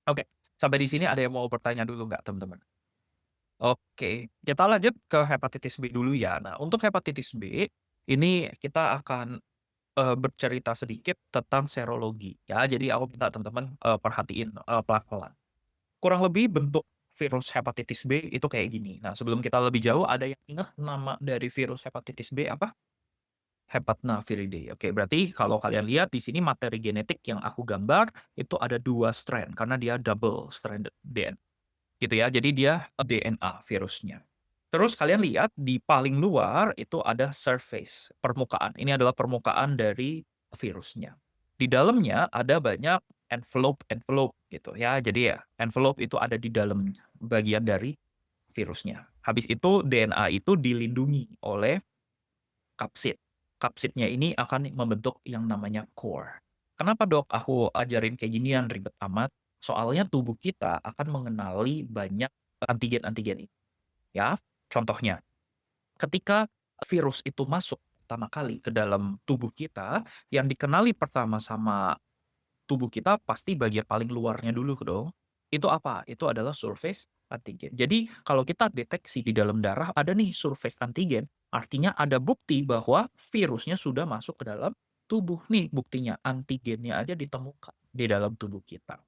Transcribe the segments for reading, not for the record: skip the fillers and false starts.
Oke, sampai di sini ada yang mau bertanya dulu nggak, teman-teman? Oke, kita lanjut ke hepatitis B dulu ya. Nah, untuk hepatitis B, ini kita akan, bercerita sedikit tentang serologi ya. Jadi aku minta teman-teman, perhatiin, pelan-pelan. Kurang lebih bentuk virus hepatitis B itu kayak gini. Nah, sebelum kita lebih jauh, ada yang ingat nama dari virus hepatitis B apa? Hepatnaviridae. Oke, berarti kalau kalian lihat di sini materi genetik yang aku gambar, itu ada 2 strand karena dia double stranded DNA. Gitu ya, jadi dia DNA virusnya. Terus kalian lihat di paling luar itu ada surface, permukaan. Ini adalah permukaan dari virusnya. Di dalamnya ada banyak envelope-envelope gitu ya. Jadi ya, envelope itu ada di dalam bagian dari virusnya. Habis itu DNA itu dilindungi oleh kapsid. Kapsidnya ini akan membentuk yang namanya core. Kenapa dok aku ajarin kayak ginian ribet amat? Soalnya tubuh kita akan mengenali banyak antigen-antigen ini. Ya, contohnya, ketika virus itu masuk pertama kali ke dalam tubuh kita, yang dikenali pertama sama tubuh kita pasti bagian paling luarnya dulu dong. Itu apa? Itu adalah surface antigen. Jadi kalau kita deteksi di dalam darah ada nih surface antigen, artinya ada bukti bahwa virusnya sudah masuk ke dalam tubuh. Nih buktinya, antigennya aja ditemukan di dalam tubuh kita.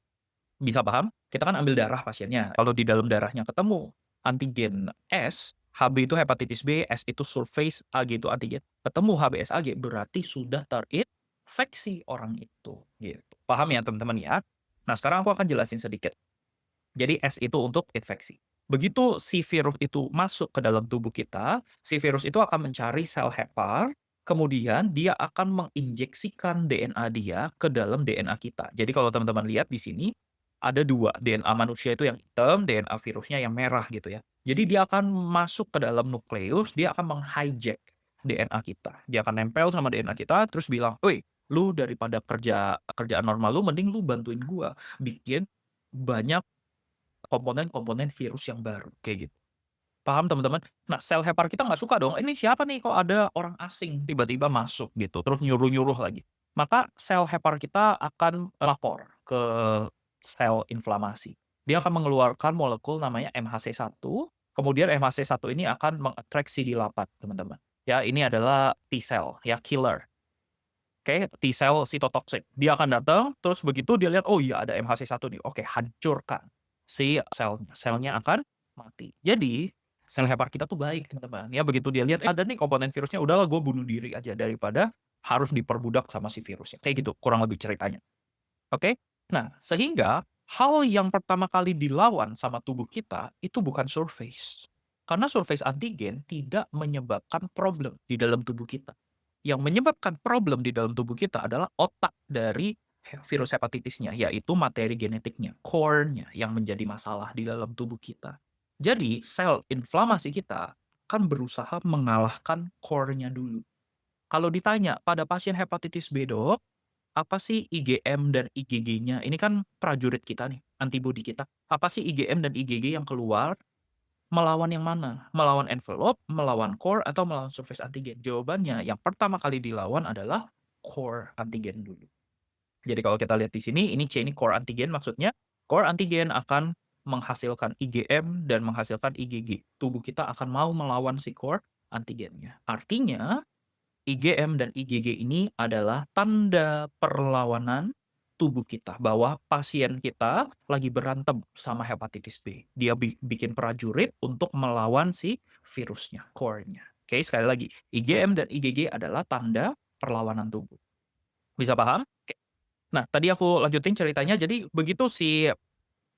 Bisa paham? Kita kan ambil darah pasiennya. Kalau di dalam darahnya ketemu antigen S, HB itu hepatitis B, S itu surface, AG itu antigen. Ketemu HBsAg berarti sudah terinfeksi orang itu, gitu. Paham ya teman-teman ya? Nah, sekarang aku akan jelasin sedikit. Jadi S itu untuk infeksi. Begitu si virus itu masuk ke dalam tubuh kita, si virus itu akan mencari sel hepar, kemudian dia akan menginjeksikan DNA dia ke dalam DNA kita. Jadi kalau teman-teman lihat di sini, ada 2, DNA manusia itu yang hitam, DNA virusnya yang merah gitu ya. Jadi dia akan masuk ke dalam nukleus, dia akan meng-hijack DNA kita. Dia akan nempel sama DNA kita, terus bilang, "Woi, lu daripada kerjaan normal lu, mending lu bantuin gua bikin banyak komponen-komponen virus yang baru, kayak gitu. Paham teman-teman? Nah, sel hepar kita nggak suka dong, "Ini siapa nih kok ada orang asing tiba-tiba masuk," gitu, terus nyuruh-nyuruh lagi. Maka sel hepar kita akan lapor ke sel inflamasi. Dia akan mengeluarkan molekul namanya MHC1, kemudian MHC1 ini akan meng-attract CD8, teman-teman. Ya, ini adalah T cell, ya, killer. Oke, T cell cytotoxic. Dia akan datang, terus begitu dia lihat, "Oh iya ada MHC1 nih." Oke, hancurkan si selnya. Selnya akan mati. Jadi, sel hepar kita tuh baik, teman-teman. Ya begitu dia lihat, ada nih komponen virusnya, udahlah gue bunuh diri aja daripada harus diperbudak sama si virusnya. Kayak gitu kurang lebih ceritanya. Oke? Nah, sehingga hal yang pertama kali dilawan sama tubuh kita itu bukan surface. Karena surface antigen tidak menyebabkan problem di dalam tubuh kita. Yang menyebabkan problem di dalam tubuh kita adalah otak dari virus hepatitisnya, yaitu materi genetiknya, core-nya yang menjadi masalah di dalam tubuh kita. Jadi, sel inflamasi kita akan berusaha mengalahkan core-nya dulu. Kalau ditanya pada pasien hepatitis B, Dok, apa sih IgM dan IgG-nya? Ini kan prajurit kita nih, antibodi kita. Apa sih IgM dan IgG yang keluar? Melawan yang mana? Melawan envelope, melawan core, atau melawan surface antigen? Jawabannya yang pertama kali dilawan adalah core antigen dulu. Jadi kalau kita lihat di sini, ini core antigen maksudnya. Core antigen akan menghasilkan IgM dan menghasilkan IgG. Tubuh kita akan mau melawan si core antigennya. Artinya IgM dan IgG ini adalah tanda perlawanan tubuh kita bahwa pasien kita lagi berantem sama hepatitis B. Dia bikin prajurit untuk melawan si virusnya, core-nya. Oke, sekali lagi, IgM dan IgG adalah tanda perlawanan tubuh. Bisa paham? Oke. Nah, tadi aku lanjutin ceritanya. Jadi begitu si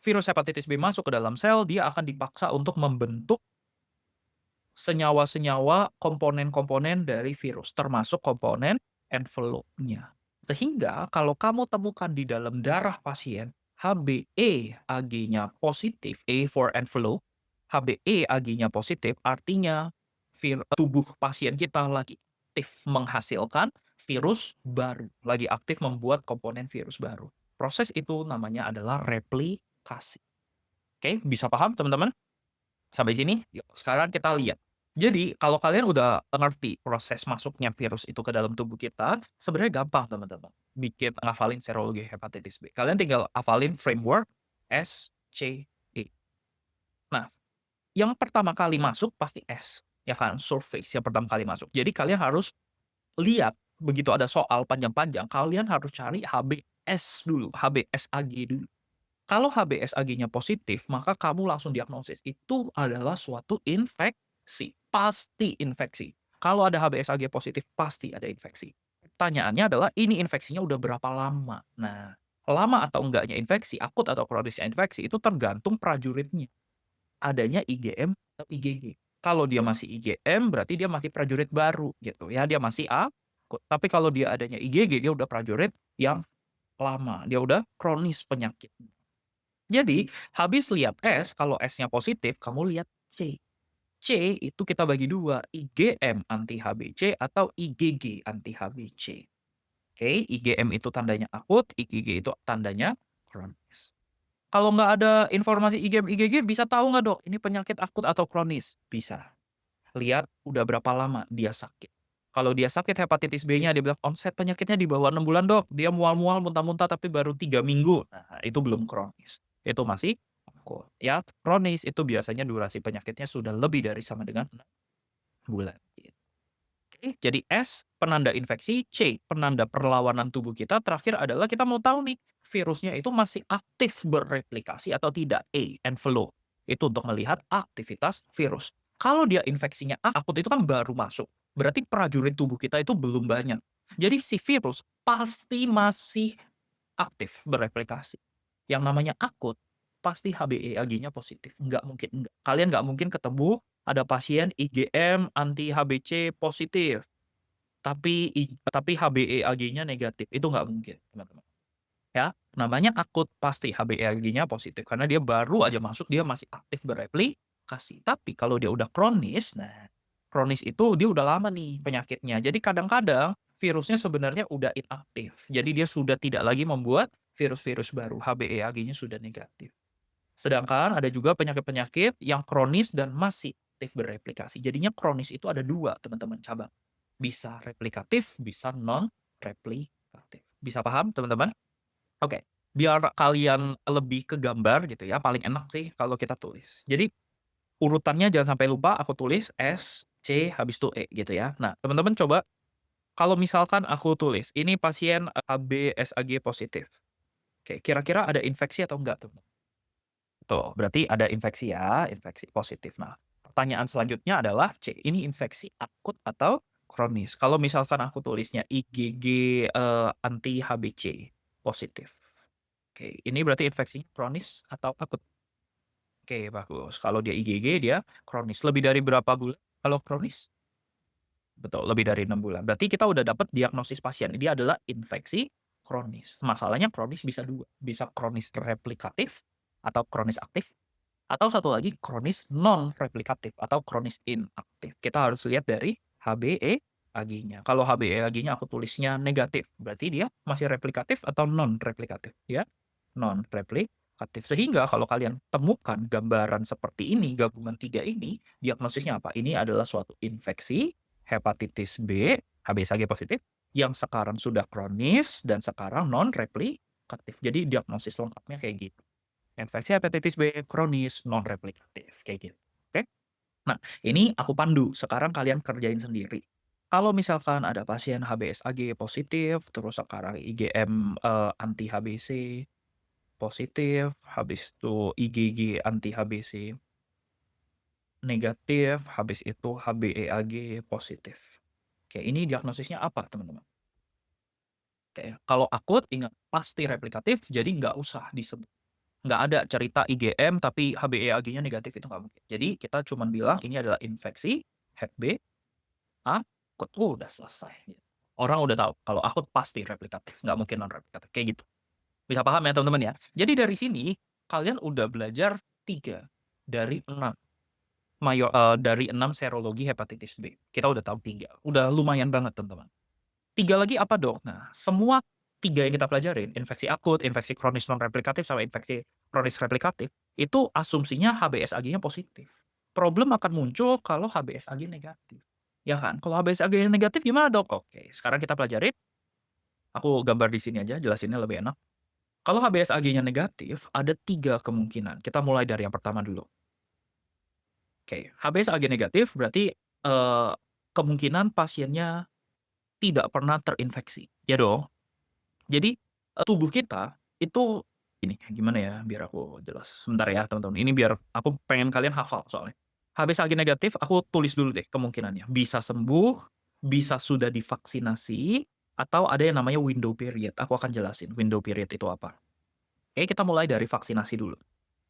virus hepatitis B masuk ke dalam sel, dia akan dipaksa untuk membentuk senyawa-senyawa, komponen-komponen dari virus, termasuk komponen envelope-nya. Sehingga kalau kamu temukan di dalam darah pasien HbE Ag-nya positif, A for envelope, HbE Ag-nya positif, artinya tubuh pasien kita lagi aktif menghasilkan virus baru, lagi aktif membuat komponen virus baru. Proses itu namanya adalah replikasi. Oke, bisa paham teman-teman? Sampai sini? Yuk, sekarang kita lihat. Jadi, kalau kalian udah ngerti proses masuknya virus itu ke dalam tubuh kita, sebenarnya gampang teman-teman, bikin ngafalin serologi hepatitis B. Kalian tinggal hafalin framework, S, C, E. Nah, yang pertama kali masuk pasti S, ya kan? Surface yang pertama kali masuk. Jadi kalian harus lihat, begitu ada soal panjang-panjang, kalian harus cari HBS dulu, HBsAg dulu. Kalau HBsAg-nya positif, maka kamu langsung diagnosis, itu adalah suatu infeksi, pasti infeksi. Kalau ada HBsAg positif, pasti ada infeksi. Pertanyaannya adalah, ini infeksinya udah berapa lama? Nah, lama atau enggaknya infeksi, akut atau kronisnya infeksi, itu tergantung prajuritnya. Adanya IgM atau IgG. Kalau dia masih IgM, berarti dia masih prajurit baru gitu ya, dia masih akut. Tapi kalau dia adanya IgG, dia udah prajurit yang lama, dia udah kronis penyakit. Jadi, habis lihat S, kalau S-nya positif, kamu lihat C. C itu kita bagi dua, IgM anti HBC atau IgG anti HBC. Oke, IgM itu tandanya akut, IgG itu tandanya kronis. Kalau nggak ada informasi IgM, IgG, bisa tahu nggak dok, ini penyakit akut atau kronis? Bisa. Lihat udah berapa lama dia sakit. Kalau dia sakit hepatitis B-nya, dia bilang onset penyakitnya di bawah 6 bulan dok. Dia mual-mual, muntah-muntah tapi baru 3 minggu. Nah, itu belum kronis. Itu masih akut. Ya, kronis itu biasanya durasi penyakitnya sudah lebih dari sama dengan 6 bulan. Oke, jadi S, penanda infeksi. C, penanda perlawanan tubuh kita. Terakhir adalah kita mau tahu nih, virusnya itu masih aktif bereplikasi atau tidak. E, envelope. Itu untuk melihat aktivitas virus. Kalau dia infeksinya akut itu kan baru masuk. Berarti prajurit tubuh kita itu belum banyak. Jadi si virus pasti masih aktif bereplikasi. Yang namanya akut, pasti HBeAg-nya positif. Nggak mungkin enggak. Kalian nggak mungkin ketemu ada pasien IgM anti HBC positif, tapi HBeAg-nya negatif. Itu nggak mungkin, teman-teman. Ya, namanya akut pasti HBeAg-nya positif karena dia baru aja masuk, dia masih aktif bereplikasi. Tapi kalau dia udah kronis, nah kronis itu dia udah lama nih penyakitnya. Jadi kadang-kadang virusnya sebenarnya udah inaktif. Jadi dia sudah tidak lagi membuat virus-virus baru, HBeAg-nya sudah negatif. Sedangkan ada juga penyakit-penyakit yang kronis dan masih aktif bereplikasi. Jadinya kronis itu ada dua, teman-teman, cabang. Bisa replikatif, bisa non-replikatif. Bisa paham, teman-teman? Oke, biar kalian lebih ke gambar gitu ya, paling enak sih kalau kita tulis. Jadi urutannya jangan sampai lupa, aku tulis S, C, habis itu E gitu ya. Nah, teman-teman coba kalau misalkan aku tulis, ini pasien HBsAg positif. Oke, kira-kira ada infeksi atau enggak, teman? Tuh, berarti ada infeksi ya, infeksi positif. Nah, pertanyaan selanjutnya adalah C, ini infeksi akut atau kronis? Kalau misalkan aku tulisnya IgG anti HBC positif. Oke, ini berarti infeksinya kronis atau akut? Oke, bagus. Kalau dia IgG, dia kronis. Lebih dari berapa bulan kalau kronis? Betul, lebih dari 6 bulan. Berarti kita udah dapat diagnosis pasien. Dia adalah infeksi kronis. Masalahnya kronis bisa dua. Bisa kronis replikatif atau kronis aktif. Atau satu lagi kronis non-replikatif atau kronis inaktif. Kita harus lihat dari HBeAg-nya. Kalau HBeAg-nya aku tulisnya negatif, berarti dia masih replikatif atau non-replikatif? Ya, non-replikatif. Sehingga kalau kalian temukan gambaran seperti ini, gabungan tiga ini, diagnosisnya apa? Ini adalah suatu infeksi hepatitis B, HBsAg positif, yang sekarang sudah kronis dan sekarang non-replikatif. Jadi diagnosis lengkapnya kayak gitu. Infeksi hepatitis B kronis non-replikatif, kayak gitu. Oke? Nah, ini aku pandu, sekarang kalian kerjain sendiri. Kalau misalkan ada pasien HBsAg positif, terus sekarang IgM anti HBC positif, habis itu IgG anti HBC negatif, habis itu HBeAg positif. Oke, ini diagnosisnya apa, teman-teman? Oke, kalau akut ingat pasti replikatif, jadi nggak usah disebut. Nggak ada cerita IgM tapi HBeAg-nya negatif, itu nggak mungkin. Jadi kita cuma bilang ini adalah infeksi Hep B akut, udah selesai. Gitu. Orang udah tahu kalau akut pasti replikatif, nggak mungkin non replikatif kayak gitu. Bisa paham ya teman-teman ya? Jadi dari sini kalian udah belajar 3 dari 6 dari 6 serologi hepatitis B. Kita udah tahu 3. Udah lumayan banget teman-teman. 3 lagi apa dok? Nah, semua 3 yang kita pelajarin, infeksi akut, infeksi kronis non-replikatif, sama infeksi kronis replikatif, itu asumsinya HBsAg-nya positif. Problem akan muncul kalau HBsAg negatif. Ya kan? Kalau HBsAg negatif gimana dok? Oke, sekarang kita pelajarin. Aku gambar di sini aja, jelasinnya lebih enak. Kalau HbS Ag-nya negatif, ada 3 kemungkinan. Kita mulai dari yang pertama dulu. Oke, HbS Ag negatif berarti, kemungkinan pasiennya tidak pernah terinfeksi, ya dong? Jadi, tubuh kita itu ini, gimana ya biar aku jelas, sebentar ya teman-teman, ini biar aku pengen kalian hafal soalnya. HbS Ag negatif aku tulis dulu deh kemungkinannya, bisa sembuh, bisa sudah divaksinasi, atau ada yang namanya window period, aku akan jelasin window period itu apa. Oke, kita mulai dari vaksinasi dulu.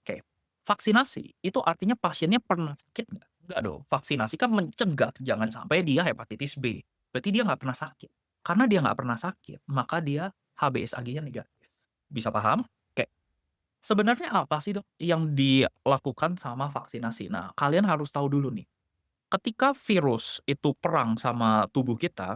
Oke, vaksinasi itu artinya pasiennya pernah sakit nggak? Nggak dong, vaksinasi kan mencegah jangan sampai dia hepatitis B, berarti dia nggak pernah sakit. Karena dia nggak pernah sakit, maka dia HbS Ag-nya negatif. Bisa paham? Oke, sebenarnya apa sih, Dok, yang dilakukan sama vaksinasi? Nah, kalian harus tahu dulu nih, ketika virus itu perang sama tubuh kita,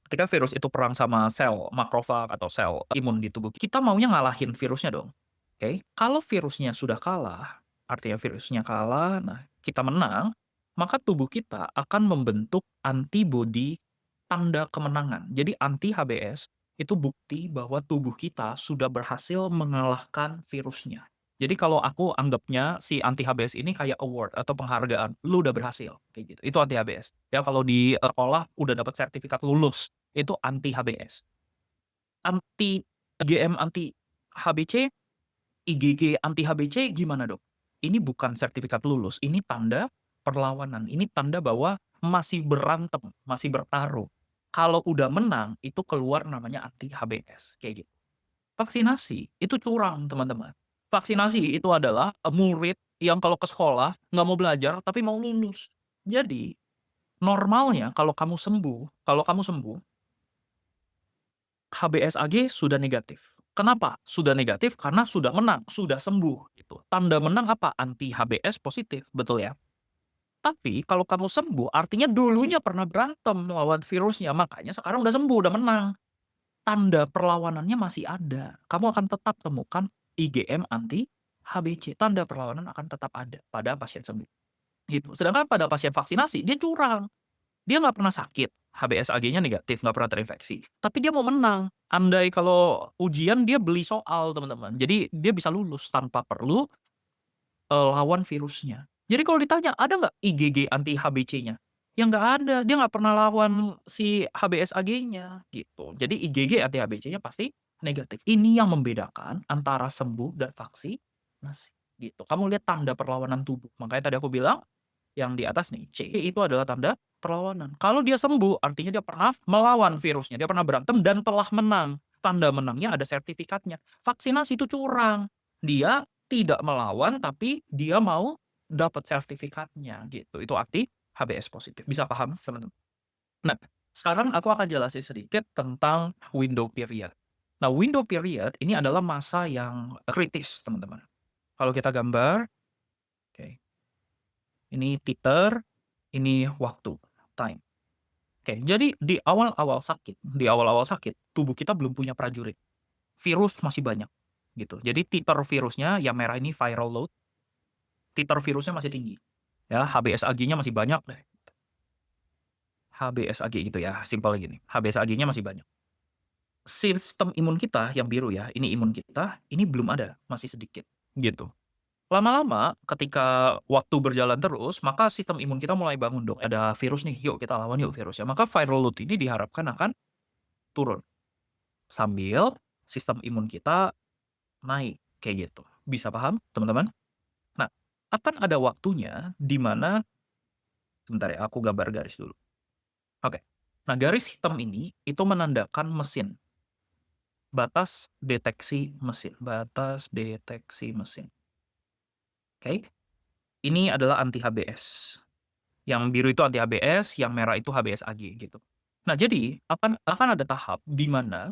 ketika virus itu perang sama sel makrofag atau sel imun di tubuh kita maunya ngalahin virusnya dong. Oke, kalau virusnya sudah kalah, artinya virusnya kalah, nah kita menang, maka tubuh kita akan membentuk antibodi tanda kemenangan. Jadi anti-HbS itu bukti bahwa tubuh kita sudah berhasil mengalahkan virusnya. Jadi kalau aku anggapnya si anti-HbS ini kayak award atau penghargaan, "Lu udah berhasil," kayak gitu. Itu anti-HbS. Ya kalau di sekolah udah dapat sertifikat lulus, itu anti-HbS. Anti-IgM, anti-HbC, IgG anti-HbC gimana, Dok? Ini bukan sertifikat lulus, ini tanda perlawanan, ini tanda bahwa masih berantem, masih bertarung. Kalau udah menang, itu keluar namanya anti-HbS, kayak gitu. Vaksinasi itu curang, teman-teman. Vaksinasi itu adalah, murid yang kalau ke sekolah nggak mau belajar tapi mau lulus. Jadi, normalnya kalau kamu sembuh, HbS Ag sudah negatif. Kenapa? Sudah negatif karena sudah menang, sudah sembuh gitu. Tanda menang apa? Anti-HbS positif, betul ya? Tapi kalau kamu sembuh artinya dulunya pernah berantem melawan virusnya, makanya sekarang udah sembuh, udah menang. Tanda perlawanannya masih ada. Kamu akan tetap temukan IgM anti-HbC, tanda perlawanan akan tetap ada pada pasien sembuh, gitu. Sedangkan pada pasien vaksinasi dia curang. Dia nggak pernah sakit, HbS Ag-nya negatif, nggak pernah terinfeksi, tapi dia mau menang. Andai kalau ujian dia beli soal, teman-teman. Jadi dia bisa lulus tanpa perlu, lawan virusnya. Jadi kalau ditanya, "Ada nggak IgG anti-HbC-nya?" Ya nggak ada, dia nggak pernah lawan si HbS Ag-nya, gitu. Jadi IgG anti-HbC-nya pasti negatif. Ini yang membedakan antara sembuh dan vaksinasi, gitu. Kamu lihat tanda perlawanan tubuh, makanya tadi aku bilang yang di atas nih, C itu adalah tanda perlawanan. Kalau dia sembuh, artinya dia pernah melawan virusnya, dia pernah berantem dan telah menang. Tanda menangnya ada sertifikatnya. Vaksinasi itu curang. Dia tidak melawan, tapi dia mau dapat sertifikatnya gitu. Itu arti HbS positif. Bisa paham, teman-teman? Nah, sekarang aku akan jelasin sedikit tentang window period. Nah, window period ini adalah masa yang kritis, teman-teman. Kalau kita gambar, oke, ini titer, ini waktu, time. Oke, jadi di awal-awal sakit, tubuh kita belum punya prajurit. Virus masih banyak, gitu. Jadi titer virusnya, yang merah ini viral load, titer virusnya masih tinggi. Ya, HbS Ag-nya masih banyak deh. HbS Ag gitu ya, simpel gini. HbS Ag-nya masih banyak. Sistem imun kita yang biru ya, ini imun kita, ini belum ada, masih sedikit, gitu. Lama-lama ketika waktu berjalan terus, maka sistem imun kita mulai bangun dong, ada virus nih, yuk kita lawan yuk virusnya. Maka viral load ini diharapkan akan turun, sambil sistem imun kita naik, kayak gitu. Bisa paham, teman-teman? Nah, akan ada waktunya di mana sebentar ya, aku gambar garis dulu. Oke. Nah, garis hitam ini itu menandakan mesin, batas deteksi mesin. Oke. Ini adalah anti-HbS. Yang biru itu anti-HbS, yang merah itu HbS Ag gitu. Nah, jadi akan ada tahap di mana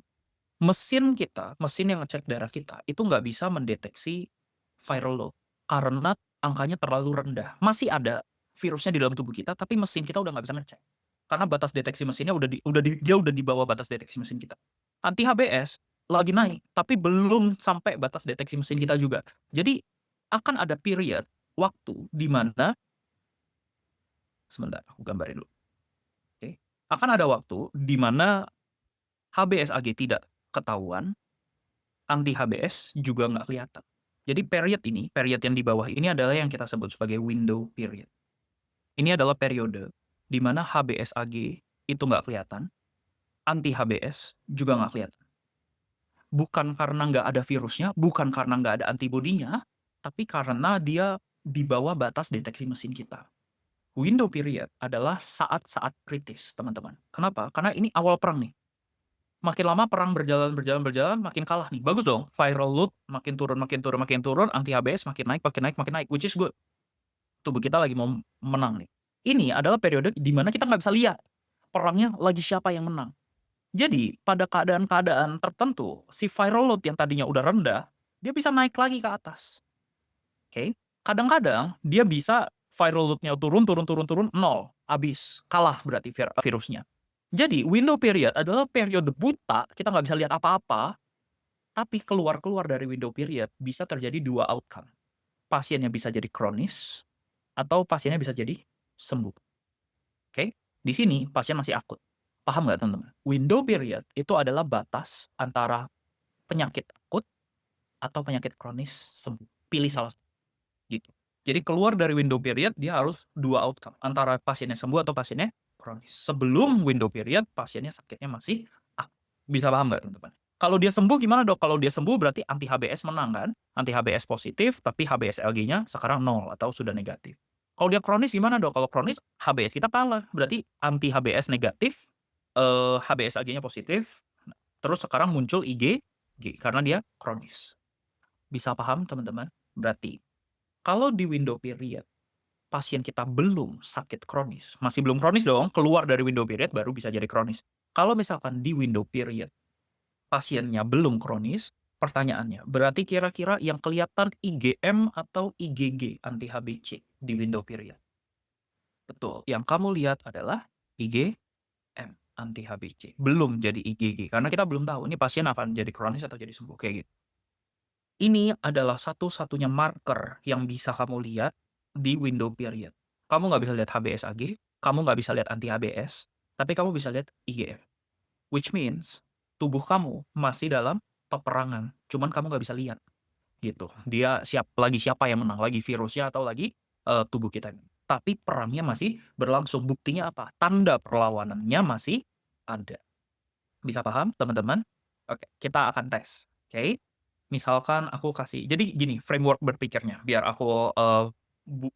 mesin kita, mesin yang ngecek darah kita, itu nggak bisa mendeteksi viral load karena angkanya terlalu rendah. Masih ada virusnya di dalam tubuh kita, tapi mesin kita udah nggak bisa ngecek. Karena batas deteksi mesinnya dia udah di bawah batas deteksi mesin kita. Anti-HbS lagi naik, tapi belum sampai batas deteksi mesin kita juga. Jadi akan ada period waktu di mana sebentar aku gambarin dulu. Oke. Akan ada waktu di mana HbS Ag tidak ketahuan, anti HBS juga nggak kelihatan. Jadi period yang di bawah ini adalah yang kita sebut sebagai window period. Ini adalah periode di mana HBsAg itu nggak kelihatan, anti HBS juga nggak kelihatan. Bukan karena nggak ada virusnya, bukan karena nggak ada antibodinya, tapi karena dia di bawah batas deteksi mesin kita. Window period adalah saat-saat kritis, teman-teman. Kenapa? Karena ini awal perang nih. Makin lama perang berjalan, makin kalah nih. Bagus dong, viral load makin turun, anti HBS makin naik, which is good. Tubuh kita lagi mau menang nih. Ini adalah periode di mana kita nggak bisa lihat perangnya lagi siapa yang menang. Jadi, pada keadaan-keadaan tertentu, si viral load yang tadinya udah rendah, dia bisa naik lagi ke atas. Oke? Kadang-kadang dia bisa viral load-nya turun, nol, habis, kalah berarti virusnya. Jadi, window period adalah periode buta, kita nggak bisa lihat apa-apa, tapi keluar-keluar dari window period bisa terjadi 2 outcome. Pasiennya bisa jadi kronis, atau pasiennya bisa jadi sembuh. Oke? Di sini pasien masih akut. Paham nggak teman-teman? Window period itu adalah batas antara penyakit akut atau penyakit kronis sembuh. Pilih salah satu. Gitu. Jadi keluar dari window period dia harus 2 outcome, antara pasiennya sembuh atau pasiennya kronis. Sebelum window period pasiennya sakitnya masih akut. Bisa paham nggak teman-teman? Kalau dia sembuh gimana dok? Kalau dia sembuh berarti anti HBS menang kan? Anti HBS positif tapi HBsLg-nya sekarang 0 atau sudah negatif. Kalau dia kronis gimana dok? Kalau kronis HBS kita kalah. Berarti anti HBS negatif, HBsLg-nya positif, terus sekarang muncul IgG karena dia kronis. Bisa paham teman-teman? Berarti kalau di window period pasien kita belum sakit kronis, masih belum kronis dong, keluar dari window period baru bisa jadi kronis. Kalau misalkan di window period pasiennya belum kronis, pertanyaannya, berarti kira-kira yang kelihatan IgM atau IgG anti HBC di window period? Betul, yang kamu lihat adalah IgM anti HBC, belum jadi IgG karena kita belum tahu ini pasien akan jadi kronis atau jadi sembuh kayak gitu. Ini adalah satu-satunya marker yang bisa kamu lihat di window period. Kamu nggak bisa lihat HBsAg, kamu nggak bisa lihat anti HBS, tapi kamu bisa lihat IgM. Which means tubuh kamu masih dalam peperangan, cuman kamu nggak bisa lihat gitu. Dia siapa yang menang, lagi virusnya atau lagi tubuh kita. Tapi perangnya masih berlangsung. Buktinya apa? Tanda perlawanannya masih ada. Bisa paham, teman-teman? Oke, kita akan tes. Oke, misalkan aku kasih. Jadi gini, framework berpikirnya, biar aku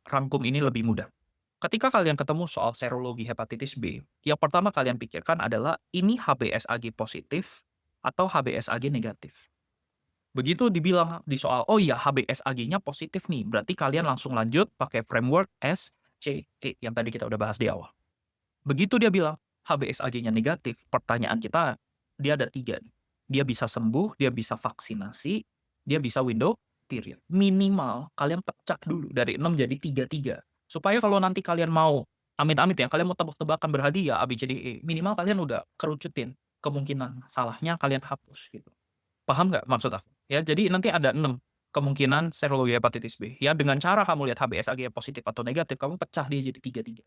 rangkum ini lebih mudah. Ketika kalian ketemu soal serologi hepatitis B, yang pertama kalian pikirkan adalah ini HBsAg positif atau HBsAg negatif. Begitu dibilang di soal, oh iya HBsAg-nya positif nih, berarti kalian langsung lanjut pakai framework SCE yang tadi kita udah bahas di awal. Begitu dia bilang HBsAg-nya negatif, pertanyaan kita, dia ada 3 nih. Dia bisa sembuh, dia bisa vaksinasi, dia bisa window period. Minimal kalian pecah dulu dari 6 jadi 3-3. Supaya kalau nanti kalian mau, amit-amit ya, kalian mau tebak-tebakan berhadiah A, B, C, D, E, minimal kalian udah kerucutin kemungkinan salahnya kalian hapus gitu. Paham nggak maksud aku? Ya, jadi nanti ada 6 kemungkinan serologi hepatitis B. Ya, dengan cara kamu lihat HBsAg positif atau negatif, kamu pecah dia jadi 3-3.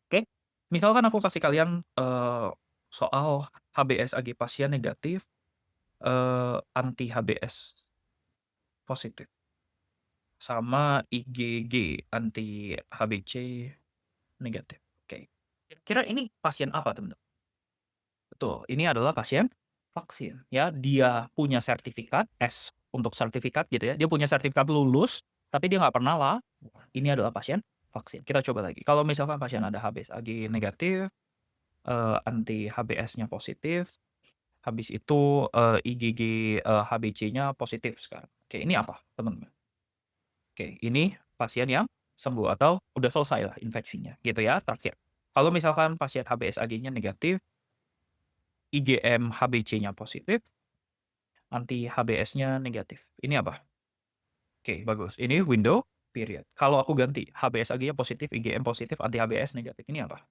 Oke? Misalkan aku kasih kalian soal HBsAg pasien negatif, anti HBS positif, sama IgG anti HBC negatif. Oke. Kira-kira ini pasien apa, teman-teman? Betul, ini adalah pasien vaksin, ya. Dia punya sertifikat, S untuk sertifikat gitu ya, dia punya sertifikat lulus, tapi dia nggak pernah lah. Ini adalah pasien vaksin. Kita coba lagi, kalau misalkan pasien ada HBsAg negatif, anti HBS-nya positif, habis itu, IgG, HBC-nya positif sekarang. Oke, ini apa, teman-teman? Oke, ini pasien yang sembuh atau udah selesai lah infeksinya, gitu ya, terakhir. Kalau misalkan pasien HBsAg-nya negatif, IgM HBC-nya positif, anti HBS-nya negatif. Ini apa? Oke, bagus. Ini window period. Kalau aku ganti, HBsAg-nya positif, IgM positif, anti HBS negatif. Ini apa?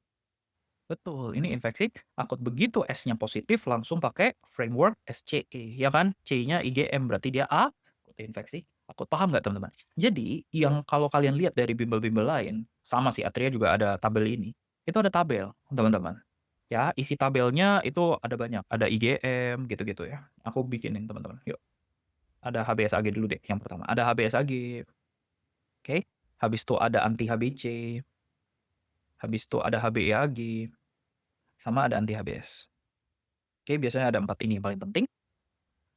Betul, ini infeksi akut. Begitu S-nya positif, langsung pakai framework SCE, ya kan? C-nya IgM, berarti dia akut infeksi akut. Paham nggak, teman-teman? Jadi, yang kalau kalian lihat dari bimbel-bimbel lain, sama sih, Atria juga ada tabel ini. Itu ada tabel, teman-teman. Ya, isi tabelnya itu ada banyak, ada IgM gitu-gitu ya. Aku bikinin teman-teman, yuk. Ada HBsAg dulu deh yang pertama, ada HBsAg, oke. Habis itu ada anti-HBc, habis itu ada HBeAg, sama ada anti-HBs. Oke, biasanya ada 4 ini yang paling penting.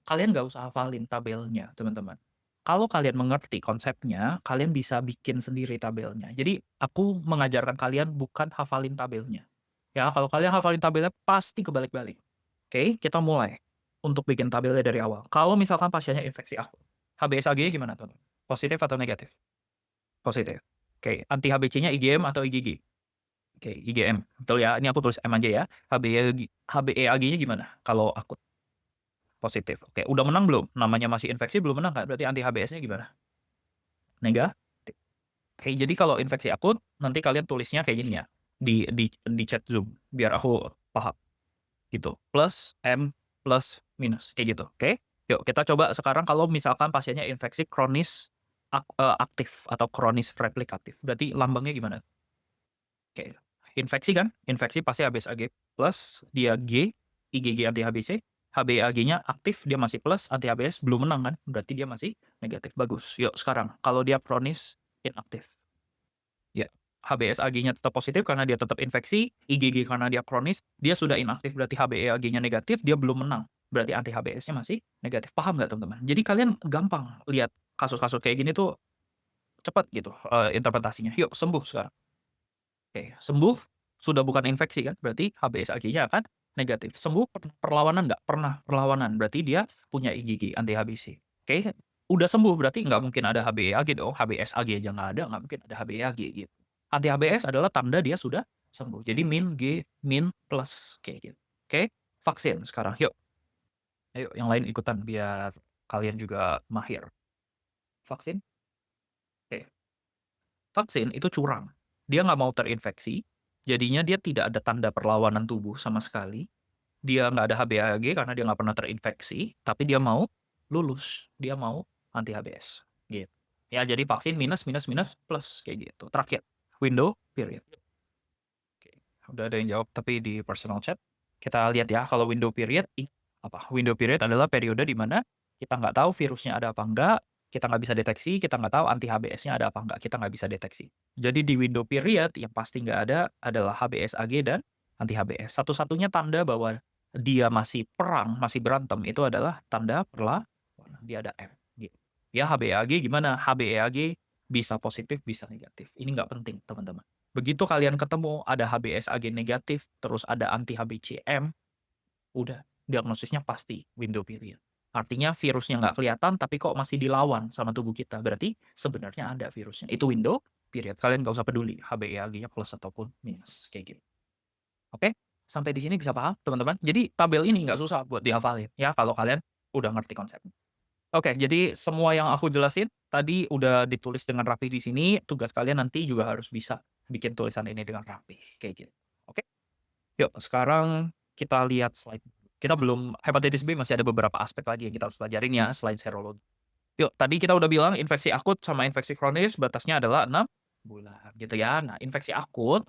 Kalian nggak usah hafalin tabelnya, teman-teman. Kalau kalian mengerti konsepnya, kalian bisa bikin sendiri tabelnya. Jadi, aku mengajarkan kalian bukan hafalin tabelnya. Ya, kalau kalian hafalin tabelnya pasti kebalik-balik. Oke, kita mulai untuk bikin tabelnya dari awal. Kalau misalkan pasiennya infeksi akut, HBsAg-nya gimana, teman-teman? Positif atau negatif? Positif. Oke, anti-HBc-nya IgM atau IgG? Oke, IgM. Betul ya, ini aku tulis M aja ya. HBeAg-nya gimana kalau akut? Positif. Oke, udah menang belum? Namanya masih infeksi belum menang kan? Berarti anti-HBs-nya gimana? Negatif. Oke, jadi kalau infeksi akut, nanti kalian tulisnya kayak gini ya. Di chat Zoom, biar aku paham. Gitu. Plus, M, plus, minus. Kayak gitu. Oke? Yuk, kita coba sekarang kalau misalkan pasiennya infeksi kronis aktif atau kronis replikatif. Berarti lambangnya gimana? Oke. Infeksi kan? Infeksi pasti HBsAg plus, dia G, IgG anti-HBc, HBeAg-nya aktif, dia masih plus, anti-HBs belum menang kan? Berarti dia masih negatif. Bagus. Yuk sekarang, kalau dia kronis inaktif. Ya, HBsAg-nya tetap positif karena dia tetap infeksi, IgG karena dia kronis, dia sudah inaktif berarti HBeAg-nya negatif, dia belum menang. Berarti anti-HBs-nya masih negatif. Paham nggak teman-teman? Jadi kalian gampang lihat kasus-kasus kayak gini tuh cepat gitu interpretasinya. Yuk sembuh sekarang. Oke, sembuh sudah bukan infeksi kan? Berarti HBsAg-nya akan negatif. Sembuh perlawanan nggak? Pernah perlawanan. Berarti dia punya IgG anti-HBc. Oke, udah sembuh berarti nggak mungkin ada HBeAg dong. HBsAg aja nggak ada, nggak mungkin ada HBeAg gitu. Anti-HBs adalah tanda dia sudah sembuh. Jadi min G, min plus kayak gitu. Oke, vaksin sekarang. Yuk, ayo yang lain ikutan biar kalian juga mahir. Vaksin. Oke, vaksin itu curang. Dia nggak mau terinfeksi, jadinya dia tidak ada tanda perlawanan tubuh sama sekali. Dia nggak ada HBAG karena dia nggak pernah terinfeksi, tapi dia mau lulus, dia mau anti-HBs, gitu. Ya, jadi vaksin minus, minus, minus, plus, kayak gitu. Terakhir, window period. Oke, udah ada yang jawab, tapi di personal chat. Kita lihat ya, kalau window period, apa? Window period adalah periode di mana kita nggak tahu virusnya ada apa enggak, kita nggak bisa deteksi, kita nggak tahu anti-HBs-nya ada apa enggak, kita nggak bisa deteksi. Jadi di window period yang pasti nggak ada adalah HBsAg dan anti-HBs. Satu-satunya tanda bahwa dia masih perang, masih berantem, itu adalah tanda perlawanan. Dia ada M. Gitu. Ya HBAG gimana? HBeAg bisa positif, bisa negatif. Ini nggak penting, teman-teman. Begitu kalian ketemu ada HBsAg negatif, terus ada anti-HBcM, udah diagnosisnya pasti window period. Artinya virusnya nggak kelihatan, tapi kok masih dilawan sama tubuh kita. Berarti sebenarnya ada virusnya. Itu window period. Kalian nggak usah peduli HBeAg-nya plus ataupun minus. Kayak gitu. Oke? Sampai di sini bisa paham, teman-teman? Jadi tabel ini nggak susah buat dihafalin. Ya, kalau kalian udah ngerti konsepnya. Oke, jadi semua yang aku jelasin tadi udah ditulis dengan rapi di sini. Tugas kalian nanti juga harus bisa bikin tulisan ini dengan rapi, kayak gitu. Oke? Yuk, sekarang kita lihat slide. Kita belum hepatitis B masih ada beberapa aspek lagi yang kita harus pelajarin ya selain serologi. Yuk, tadi kita udah bilang infeksi akut sama infeksi kronis batasnya adalah 6 bulan gitu ya. Nah, infeksi akut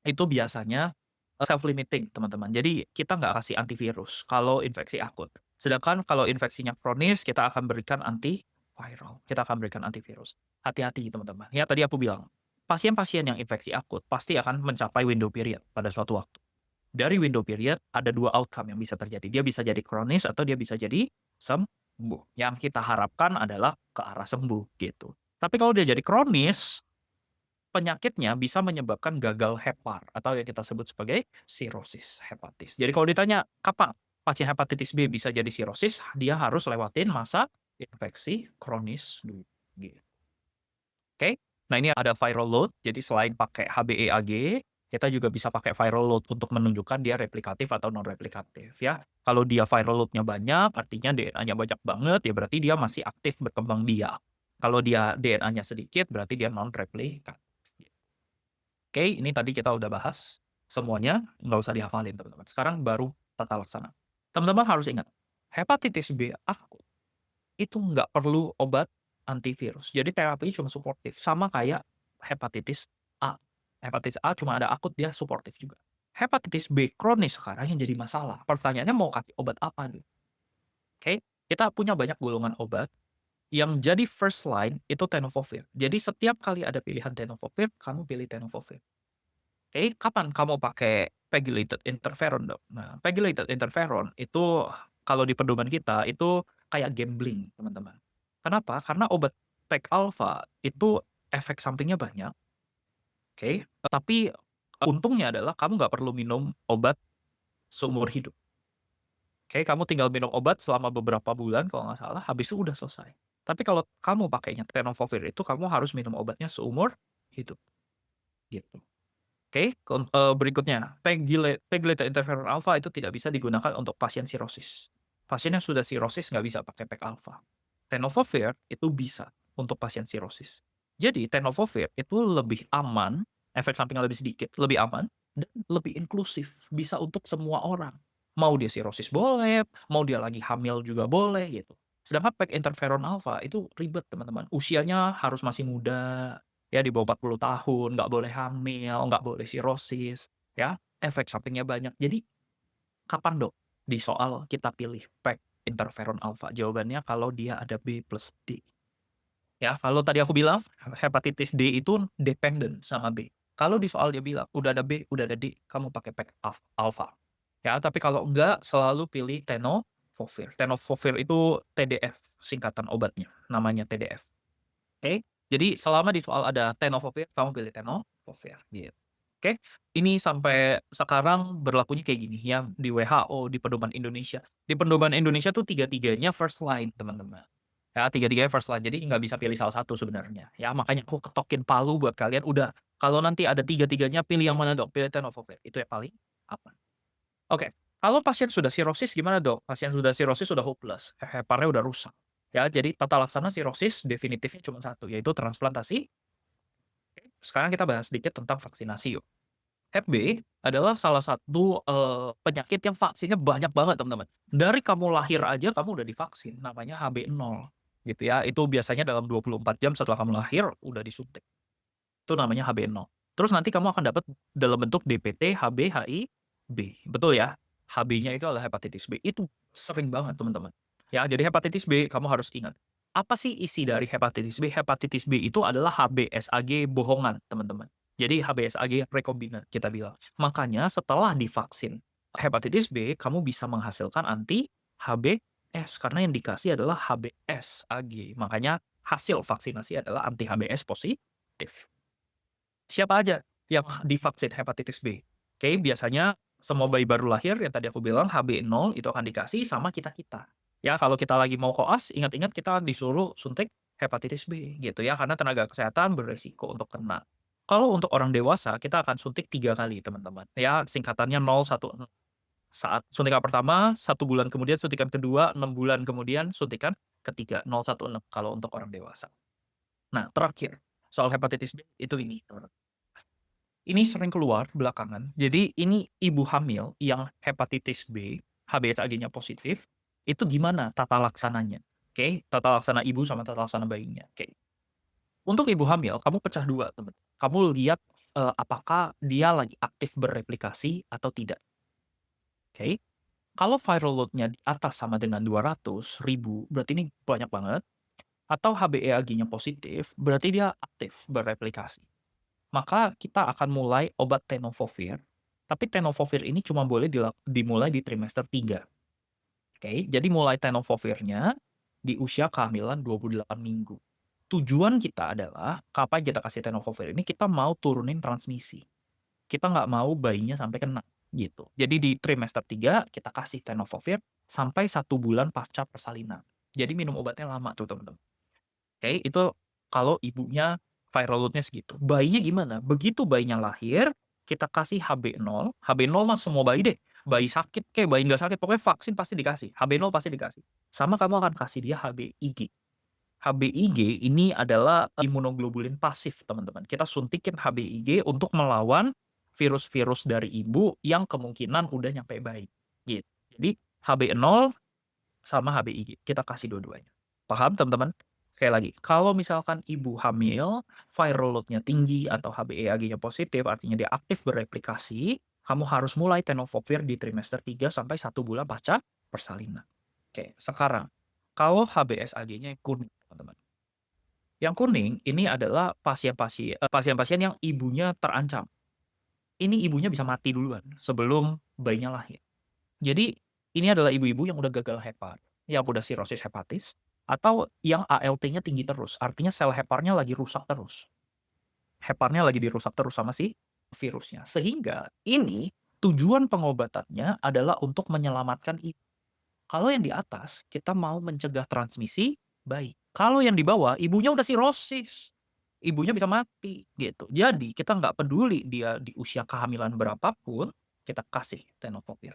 itu biasanya self limiting, teman-teman. Jadi kita nggak kasih antivirus kalau infeksi akut. Sedangkan kalau infeksinya kronis, kita akan berikan antiviral. Kita akan berikan antivirus. Hati-hati, teman-teman. Ya, tadi aku bilang, pasien-pasien yang infeksi akut pasti akan mencapai window period pada suatu waktu. Dari window period, ada 2 outcome yang bisa terjadi. Dia bisa jadi kronis atau dia bisa jadi sembuh. Yang kita harapkan adalah ke arah sembuh, gitu. Tapi kalau dia jadi kronis, penyakitnya bisa menyebabkan gagal hepar atau yang kita sebut sebagai sirosis hepatis. Jadi kalau ditanya kapan pasien hepatitis B bisa jadi sirosis, dia harus lewatin masa infeksi kronis dulu. Gitu. Oke. Nah, ini ada viral load. Jadi selain pakai HBeAg, kita juga bisa pakai viral load untuk menunjukkan dia replikatif atau non replikatif ya. Kalau dia viral load-nya banyak, artinya DNA-nya banyak banget, ya berarti dia masih aktif berkembang biak. Kalau dia DNA-nya sedikit, berarti dia non replikatif. Oke, ini tadi kita udah bahas semuanya, nggak usah dihafalin teman-teman. Sekarang baru tata laksana. Teman-teman harus ingat, hepatitis B akut itu nggak perlu obat antivirus. Jadi terapi cuma suportif, sama kayak hepatitis A. Hepatitis A cuma ada akut, dia suportif juga. hepatitis B kronis sekarang yang jadi masalah. Pertanyaannya mau kasih obat apa nih? Oke, kita punya banyak golongan obat yang jadi first line itu tenofovir. Jadi setiap kali ada pilihan tenofovir, kamu pilih tenofovir. Oke, kapan kamu pakai pegylated interferon, Dok? Nah, pegylated interferon itu kalau di pedoman kita itu kayak gambling, teman-teman. Kenapa? Karena obat PEG alpha itu efek sampingnya banyak, oke, tapi untungnya adalah kamu nggak perlu minum obat seumur hidup. Oke, kamu tinggal minum obat selama beberapa bulan kalau nggak salah, habis itu udah selesai. Tapi kalau kamu pakainya tenofovir itu kamu harus minum obatnya seumur hidup, gitu. Oke, berikutnya, pegylated interferon alfa itu tidak bisa digunakan untuk pasien sirosis. Pasien yang sudah sirosis nggak bisa pakai PEG alfa. Tenofovir itu bisa untuk pasien sirosis. Jadi tenofovir itu lebih aman, efek sampingnya lebih sedikit, lebih aman, dan lebih inklusif, bisa untuk semua orang. Mau dia sirosis boleh, mau dia lagi hamil juga boleh gitu. Sedangkan PEG interferon alfa itu ribet, teman-teman. Usianya harus masih muda, ya di bawah 40 tahun, nggak boleh hamil, nggak boleh sirosis, ya, efek sampingnya banyak. Jadi, kapan Dok, di soal kita pilih PEG interferon alfa? Jawabannya kalau dia ada B plus D. Ya, kalau tadi aku bilang hepatitis D itu dependent sama B. Kalau di soal dia bilang udah ada B, udah ada D, kamu pakai PEG alfa. Ya, tapi kalau enggak selalu pilih tenofovir. Tenofovir itu TDF singkatan obatnya, namanya TDF. Oke, jadi selama di soal ada tenofovir, kamu pilih tenofovir, gitu. Oke, ini sampai sekarang berlakunya kayak gini ya, di WHO, di pedoman Indonesia. Di pedoman Indonesia tuh tiga-tiganya first line, teman-teman. Ya, tiga-tiganya first line, jadi nggak bisa pilih salah satu sebenarnya. Ya, makanya aku ketokin palu buat kalian, udah, kalau nanti ada tiga-tiganya, pilih yang mana Dok? Pilih tenofovir, itu yang paling aman. Oke, kalau pasien sudah sirosis gimana Dok? Pasien sudah sirosis sudah hopeless, heparnya udah rusak. Ya, jadi tata laksana sirosis definitifnya cuma satu, yaitu transplantasi. Sekarang kita bahas sedikit tentang vaksinasi yuk. Hep B adalah salah satu, penyakit yang vaksinnya banyak banget teman-teman. Dari kamu lahir aja kamu udah divaksin, namanya HB0 gitu ya. Itu biasanya dalam 24 jam setelah kamu lahir udah disuntik. Itu namanya HB0. Terus nanti kamu akan dapat dalam bentuk DPT, HB, HIV, betul ya? HB-nya itu adalah hepatitis B, itu sering banget teman-teman. Ya, jadi hepatitis B kamu harus ingat, apa sih isi dari hepatitis B? Hepatitis B itu adalah HBsAg bohongan, teman-teman. Jadi HBsAg rekombinan kita bilang. Makanya setelah divaksin hepatitis B, kamu bisa menghasilkan anti HBs karena yang dikasih adalah HBsAg. Makanya hasil vaksinasi adalah anti HBs positif. Siapa aja yang divaksin hepatitis B? Oke, biasanya semua bayi baru lahir yang tadi aku bilang HB0 itu akan dikasih sama kita-kita. Ya, kalau kita lagi mau koas, ingat-ingat kita disuruh suntik hepatitis B gitu ya, karena tenaga kesehatan beresiko untuk kena. Kalau untuk orang dewasa, kita akan suntik 3 kali, teman-teman. Ya, singkatannya 016. Saat suntikan pertama, 1 bulan kemudian suntikan kedua, 6 bulan kemudian suntikan ketiga, 016 kalau untuk orang dewasa. Nah, terakhir, soal hepatitis B itu ini, teman-teman. Ini sering keluar belakangan. Jadi ini ibu hamil yang hepatitis B, HBsAg-nya positif, itu gimana tata laksananya? Oke, tata laksana ibu sama tata laksana bayinya. Oke. Untuk ibu hamil, kamu pecah dua, teman. Kamu lihat apakah dia lagi aktif bereplikasi atau tidak. Oke. Kalau viral load-nya di atas sama dengan 200.000, berarti ini banyak banget. Atau HBeAg-nya positif, berarti dia aktif bereplikasi. Maka kita akan mulai obat tenofovir, tapi tenofovir ini cuma boleh dimulai di trimester 3. Oke, jadi mulai tenovovirnya di usia kehamilan 28 minggu. Tujuan kita adalah kapan kita kasih tenofovir ini kita mau turunin transmisi. Kita nggak mau bayinya sampai kena gitu. Jadi di trimester 3 kita kasih tenofovir sampai 1 bulan pasca persalinan. Jadi minum obatnya lama tuh teman-teman. Oke, itu kalau ibunya viral load-nya segitu. Bayinya gimana? Begitu bayinya lahir, kita kasih HB0. HB0 mah semua bayi deh. Bayi sakit kayak bayi nggak sakit, pokoknya vaksin pasti dikasih. HB0 pasti dikasih. Sama kamu akan kasih dia HBIg. HBIg ini adalah imunoglobulin pasif, teman-teman. Kita suntikin HBIg untuk melawan virus-virus dari ibu yang kemungkinan udah nyampe bayi. Gitu. Jadi HB0 sama HBIg, kita kasih dua-duanya. Paham teman-teman? Sekali lagi, kalau misalkan ibu hamil, viral load-nya tinggi atau HBeAg-nya positif, artinya dia aktif bereplikasi, kamu harus mulai tenofovir di trimester 3 sampai 1 bulan pasca persalinan. Oke, sekarang kalau HbS-Ag-nya yang kuning, teman-teman. Yang kuning ini adalah pasien-pasien yang ibunya terancam. Ini ibunya bisa mati duluan sebelum bayinya lahir. Jadi ini adalah ibu-ibu yang udah gagal hepar, yang udah sirosis hepatis, atau yang ALT-nya tinggi terus. Artinya sel heparnya lagi rusak terus. Heparnya lagi dirusak terus sama si virusnya. Sehingga ini tujuan pengobatannya adalah untuk menyelamatkan ibu. Kalau yang di atas, kita mau mencegah transmisi bayi. Kalau yang di bawah, ibunya udah sirosis. Ibunya bisa mati gitu. Jadi kita nggak peduli dia di usia kehamilan berapapun, kita kasih tenofovir.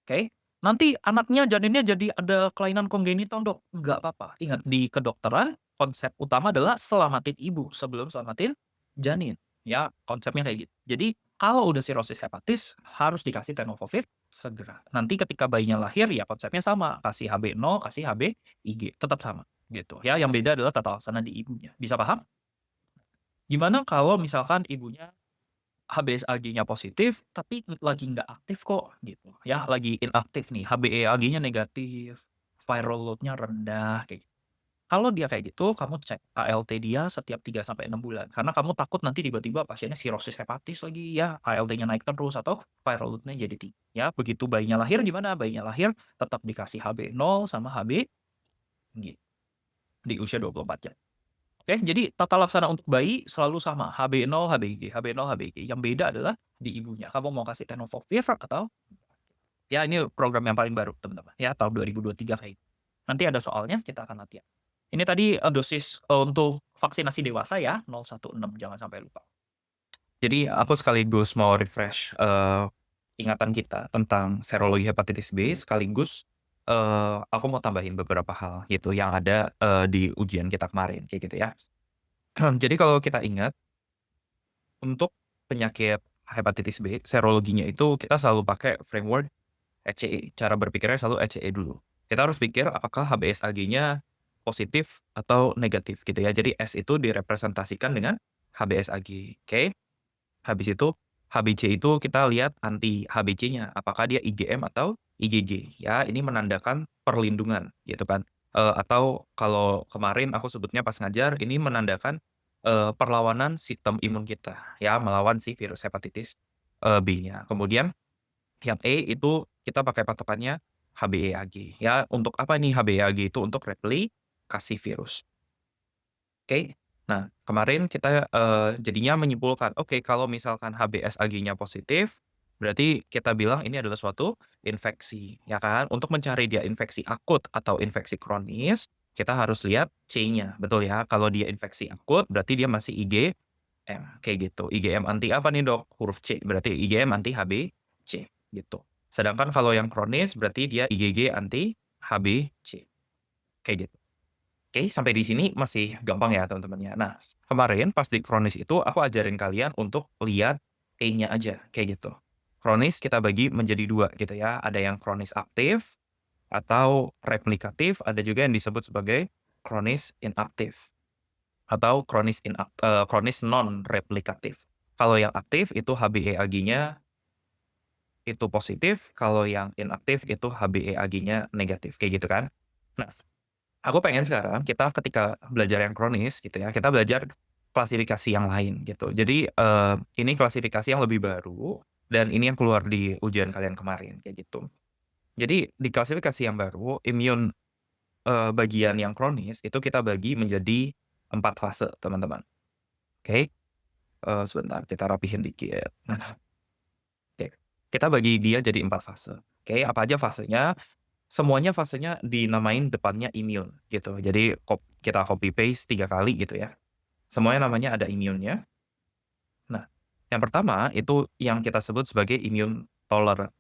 Oke? Nanti anaknya, janinnya jadi ada kelainan kongenital, Dok. Nggak apa-apa. Ingat, di kedokteran konsep utama adalah selamatin ibu sebelum selamatin janin. Ya, konsepnya kayak gitu. Jadi kalau udah sirosis hepatis harus dikasih tenofovir segera. Nanti ketika bayinya lahir ya konsepnya sama, kasih HB0, kasih HBIG, tetap sama gitu. Ya, yang beda adalah tata laksana di ibunya. Bisa paham? Gimana kalau misalkan ibunya HbS-Ag-nya positif, tapi lagi nggak aktif kok, gitu ya, lagi inaktif nih, HbA1g-nya negatif, viral load-nya rendah, kayak gitu. Kalau dia kayak gitu, kamu cek ALT dia setiap 3 sampai 6 bulan, karena kamu takut nanti tiba-tiba pasiennya sirosis hepatis lagi, ya ALT-nya naik terus atau viral load-nya jadi tinggi. Ya, begitu bayinya lahir gimana? Bayinya lahir tetap dikasih HB0 sama HBG di usia 24 jam. Oke, jadi tata laksana untuk bayi selalu sama, HB0, HBG, HB0, HBG. Yang beda adalah di ibunya. Kamu mau kasih tenofovir atau ya ini program yang paling baru, teman-teman. Ya, tahun 2023 kayak gitu. Nanti ada soalnya, kita akan latihan. Ini tadi dosis untuk vaksinasi dewasa ya, 016, jangan sampai lupa. Jadi aku sekaligus mau refresh ingatan kita tentang serologi hepatitis B, sekaligus aku mau tambahin beberapa hal gitu yang ada di ujian kita kemarin, kayak gitu ya. Jadi kalau kita ingat, untuk penyakit hepatitis B, serologinya itu kita selalu pakai framework ECE. Cara berpikirnya selalu ECE dulu. Kita harus pikir apakah HbS-Ag-nya positif atau negatif gitu ya. Jadi S itu direpresentasikan dengan HbS-Ag. Oke. Habis itu HbC itu kita lihat anti HbC-nya, apakah dia IgM atau IgG ya. Ini menandakan perlindungan gitu kan. Atau kalau kemarin aku sebutnya pas ngajar, ini menandakan perlawanan sistem imun kita ya melawan si virus hepatitis B-nya. Kemudian yang E itu kita pakai patokannya HbA1g ya. Untuk apa nih HbA1g itu? Untuk replikasi virus. Oke. Nah, kemarin kita, jadinya menyimpulkan, oke kalau misalkan HbS-Ag-nya positif, berarti kita bilang ini adalah suatu infeksi, ya kan? Untuk mencari dia infeksi akut atau infeksi kronis, kita harus lihat C-nya, betul ya? Kalau dia infeksi akut, berarti dia masih IgM, kayak gitu. IgM anti apa nih, Dok? Huruf C, berarti IgM anti HbC, gitu. Sedangkan kalau yang kronis, berarti dia IgG anti HbC, kayak gitu. Oke, sampai di sini masih gampang ya teman-teman ya. Nah, kemarin pas di kronis itu aku ajarin kalian untuk lihat E-nya aja, kayak gitu. Kronis kita bagi menjadi 2 gitu ya, ada yang kronis aktif atau replikatif, ada juga yang disebut sebagai kronis inaktif atau kronis non replikatif. Kalau yang aktif itu HbA1g-nya itu positif, kalau yang inaktif itu HbA1g-nya negatif, kayak gitu kan. Nah, aku pengen sekarang kita ketika belajar yang kronis gitu ya, kita belajar klasifikasi yang lain gitu. Jadi, ini klasifikasi yang lebih baru dan ini yang keluar di ujian kalian kemarin, kayak gitu. Jadi di klasifikasi yang baru, imun, bagian yang kronis itu kita bagi menjadi 4 fase, teman-teman. Oke, sebentar kita rapihin dikit. Oke, kita bagi dia jadi 4 fase. Oke, apa aja fasenya? Semuanya fasenya dinamain depannya immune gitu. Jadi kita copy paste 3 kali gitu ya. Semuanya namanya ada immune-nya. Nah, yang pertama itu yang kita sebut sebagai immune tolerant.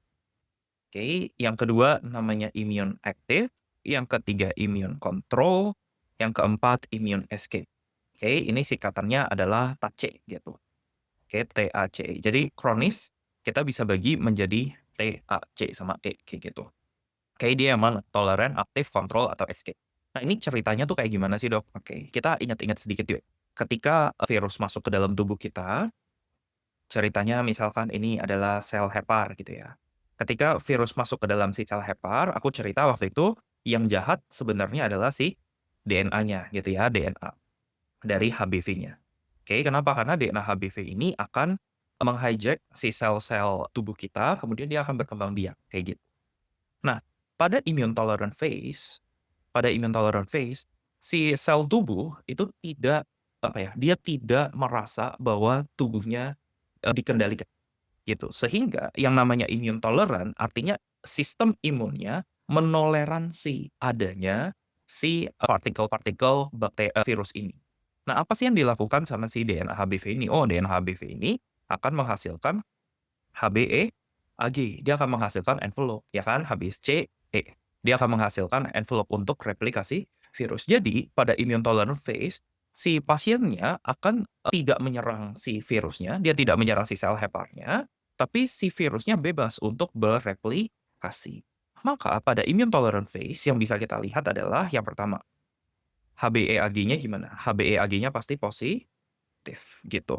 Oke, yang kedua namanya immune active, yang ketiga immune control, yang keempat immune escape. Oke, ini singkatannya adalah TACE gitu. Oke, TACE. Jadi kronis kita bisa bagi menjadi TAC sama E kayak gitu. Kayak dia emang toleran, aktif, kontrol, atau escape. Nah, ini ceritanya tuh kayak gimana sih, Dok? Oke, kita ingat-ingat sedikit yuk. Ketika virus masuk ke dalam tubuh kita, Ceritanya misalkan ini adalah sel Hepar gitu ya. Ketika virus masuk ke dalam si sel Hepar, aku cerita waktu itu yang jahat sebenarnya adalah si DNA-nya gitu ya, DNA dari HBV-nya. Oke, kenapa? Karena DNA HBV ini akan meng-hijack si sel-sel tubuh kita, kemudian dia akan berkembang biak, kayak gitu. Nah, pada immune tolerant phase si sel tubuh itu tidak, apa ya, dia tidak merasa bahwa tubuhnya, dikendalikan, gitu. Sehingga yang namanya immune tolerant artinya sistem imunnya menoleransi adanya si partikel-partikel virus ini. Nah, apa sih yang dilakukan sama si DNA HBV ini? Oh, DNA HBV ini akan menghasilkan HBe-Ag, dia akan menghasilkan envelope, ya kan, HBsCe. Dia akan menghasilkan envelope untuk replikasi virus. Jadi, pada immune tolerant phase, si pasiennya akan tidak menyerang si virusnya, dia tidak menyerang si sel Heparnya, tapi si virusnya bebas untuk bereplikasi. Maka pada immune tolerant phase yang bisa kita lihat adalah yang pertama, HBeAg-nya gimana? HBeAg-nya pasti positif, gitu.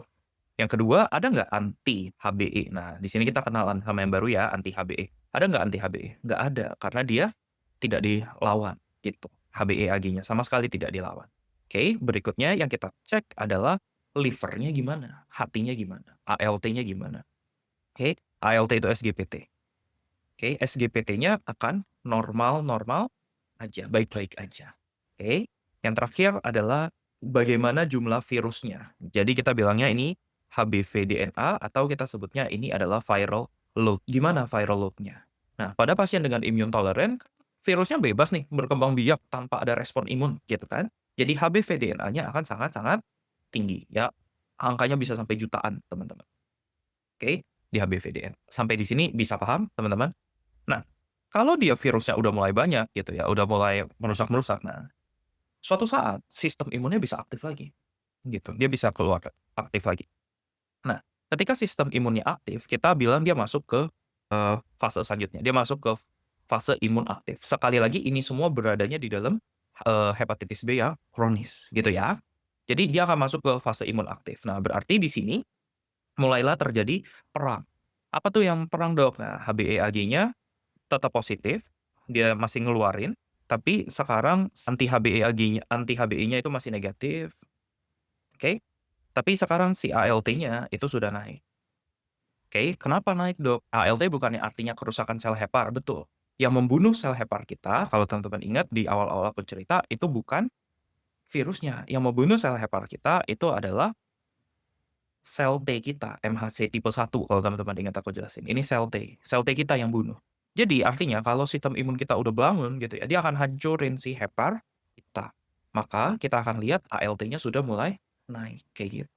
Yang kedua, ada nggak anti-HBe? Nah, di sini kita kenalan sama yang baru ya, anti-HBe. Ada nggak anti-HBe? Nggak ada, karena dia tidak dilawan, gitu. HBeAg-nya sama sekali tidak dilawan. Oke, berikutnya yang kita cek adalah livernya gimana, hatinya gimana, ALT-nya gimana. Oke, ALT itu SGPT. Oke, SGPT-nya akan normal-normal aja, baik-baik aja. Oke, yang terakhir adalah bagaimana jumlah virusnya. Jadi kita bilangnya ini HBV DNA atau kita sebutnya ini adalah viral load. Gimana viral load-nya? Nah, pada pasien dengan immune tolerant, virusnya bebas nih berkembang biak tanpa ada respon imun, gitu kan. Jadi HBV DNA-nya akan sangat-sangat tinggi, ya. Angkanya bisa sampai jutaan, teman-teman. Oke, di HBV DNA. Sampai di sini bisa paham, teman-teman? Nah, kalau dia virusnya udah mulai banyak gitu ya, udah mulai merusak-merusak, nah, suatu saat sistem imunnya bisa aktif lagi, gitu. Dia bisa keluar aktif lagi. Nah, ketika sistem imunnya aktif, kita bilang dia masuk ke, fase selanjutnya, dia masuk ke fase imun aktif. Sekali lagi ini semua beradanya di dalam, hepatitis B yang kronis, gitu ya. Jadi dia akan masuk ke fase imun aktif. Nah, berarti di sini mulailah terjadi perang. Apa tuh yang perang, Dok? Nah, HBeAg-nya tetap positif, dia masih ngeluarin, tapi sekarang anti-HBe-nya itu masih negatif, oke. Tapi sekarang si ALT-nya itu sudah naik. Oke, kenapa naik, Dok? ALT bukannya artinya kerusakan sel Hepar, betul. Yang membunuh sel Hepar kita, kalau teman-teman ingat di awal-awal aku cerita, itu bukan virusnya. Yang membunuh sel Hepar kita itu adalah sel T kita, MHC tipe 1 kalau teman-teman ingat aku jelasin. Ini sel T kita yang bunuh. Jadi artinya kalau sistem imun kita udah bangun gitu ya, dia akan hancurin si Hepar kita. Maka kita akan lihat ALT-nya sudah mulai naik kayak gitu.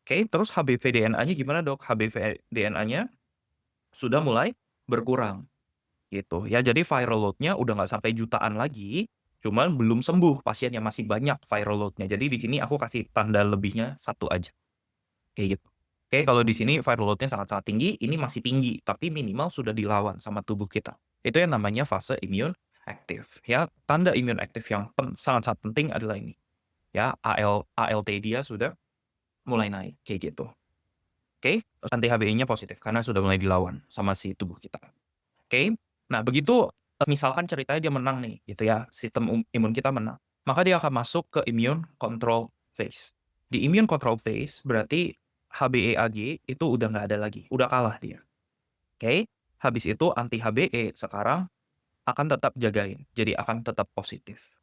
Oke, terus HBV DNA-nya gimana, Dok? HBV DNA-nya sudah mulai berkurang gitu ya. Jadi viral load-nya udah nggak sampai jutaan lagi, cuman belum sembuh pasiennya, masih banyak viral load-nya. Jadi di sini aku kasih tanda lebihnya 1 aja. Kayak gitu. Oke, kalau di sini viral load-nya sangat-sangat tinggi, ini masih tinggi, tapi minimal sudah dilawan sama tubuh kita. Itu yang namanya fase immune aktif, ya. Tanda immune aktif yang sangat-sangat penting adalah ini, ya, ALT dia sudah mulai naik, kayak gitu. Oke, terus anti-HBe-nya positif karena sudah mulai dilawan sama si tubuh kita. Oke, nah begitu, misalkan ceritanya dia menang nih, gitu ya, sistem imun kita menang, maka dia akan masuk ke immune control phase. Di immune control phase berarti HBeAg itu udah nggak ada lagi, udah kalah dia. Oke, habis itu anti-HBe sekarang akan tetap jagain, jadi akan tetap positif.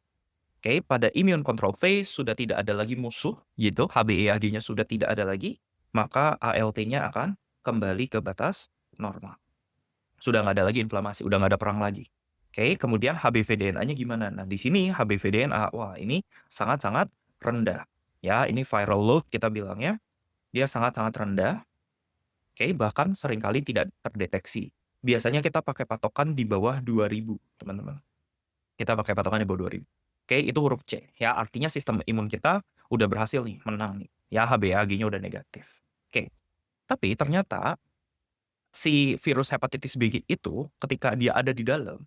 Oke, pada immune control phase sudah tidak ada lagi musuh gitu, HBeAg-nya sudah tidak ada lagi, maka ALT-nya akan kembali ke batas normal. Sudah nggak ada lagi inflamasi, udah nggak ada perang lagi. Oke, kemudian HBV DNA-nya gimana? Nah, di sini HBV DNA, wah ini sangat-sangat rendah. Ya, ini viral load kita bilangnya, dia sangat-sangat rendah. Oke, bahkan seringkali tidak terdeteksi. Biasanya kita pakai patokan di bawah 2000, teman-teman. Kita pakai patokan di bawah 2000. Oke, itu huruf C. Ya, artinya sistem imun kita udah berhasil nih, menang nih. Ya, HBAG-nya udah negatif. Oke, tapi ternyata si virus hepatitis B itu ketika dia ada di dalam,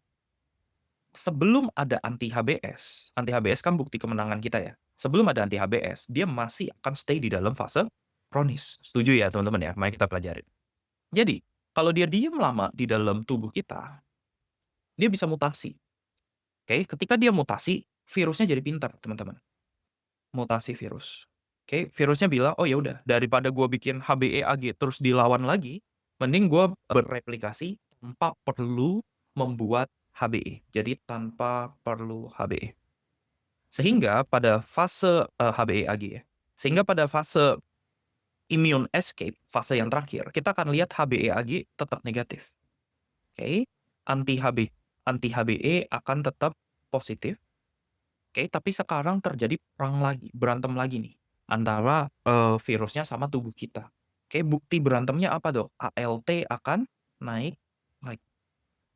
sebelum ada anti-HBs kan bukti kemenangan kita ya. Sebelum ada anti-HBs, dia masih akan stay di dalam fase kronis. Setuju ya teman-teman ya? Mari kita pelajarin. Jadi, kalau dia diem lama di dalam tubuh kita, dia bisa mutasi. Oke, ketika dia mutasi, virusnya jadi pintar, teman-teman. Mutasi virus. Oke, virusnya bilang, "Oh ya udah, daripada gua bikin HBeAg terus dilawan lagi, mending gua bereplikasi tanpa perlu membuat HBe." Jadi tanpa perlu HBe. Sehingga pada fase HBeAg ya. Sehingga pada fase immune escape, fase yang terakhir, kita akan lihat HBeAg tetap negatif. Oke, anti HBe akan tetap positif. Oke, tapi sekarang terjadi perang lagi, berantem lagi nih antara virusnya sama tubuh kita. Oke, bukti berantemnya apa dok? ALT akan naik lagi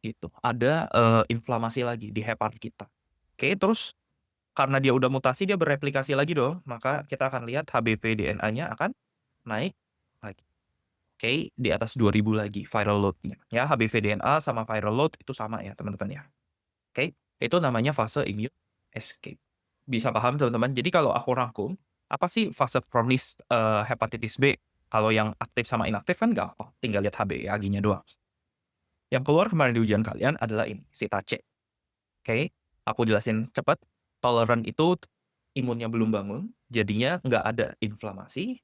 gitu. Ada inflamasi lagi di hepar kita. Oke, terus karena dia udah mutasi, dia bereplikasi lagi dong. Maka kita akan lihat HBV DNA-nya akan naik lagi. Oke, di atas 2000 lagi viral load-nya. Ya, HBV DNA sama viral load itu sama ya, teman-teman ya. Oke, itu namanya fase immune escape. Bisa paham teman-teman? Jadi kalau aku rangkum, apa sih fase kronis hepatitis B? Kalau yang aktif sama inaktif kan gampang, tinggal lihat HBeAg-nya doang. Yang keluar kemarin di ujian kalian adalah ini, sita C. Oke, aku jelasin cepat. Toleran itu imunnya belum bangun, jadinya nggak ada inflamasi,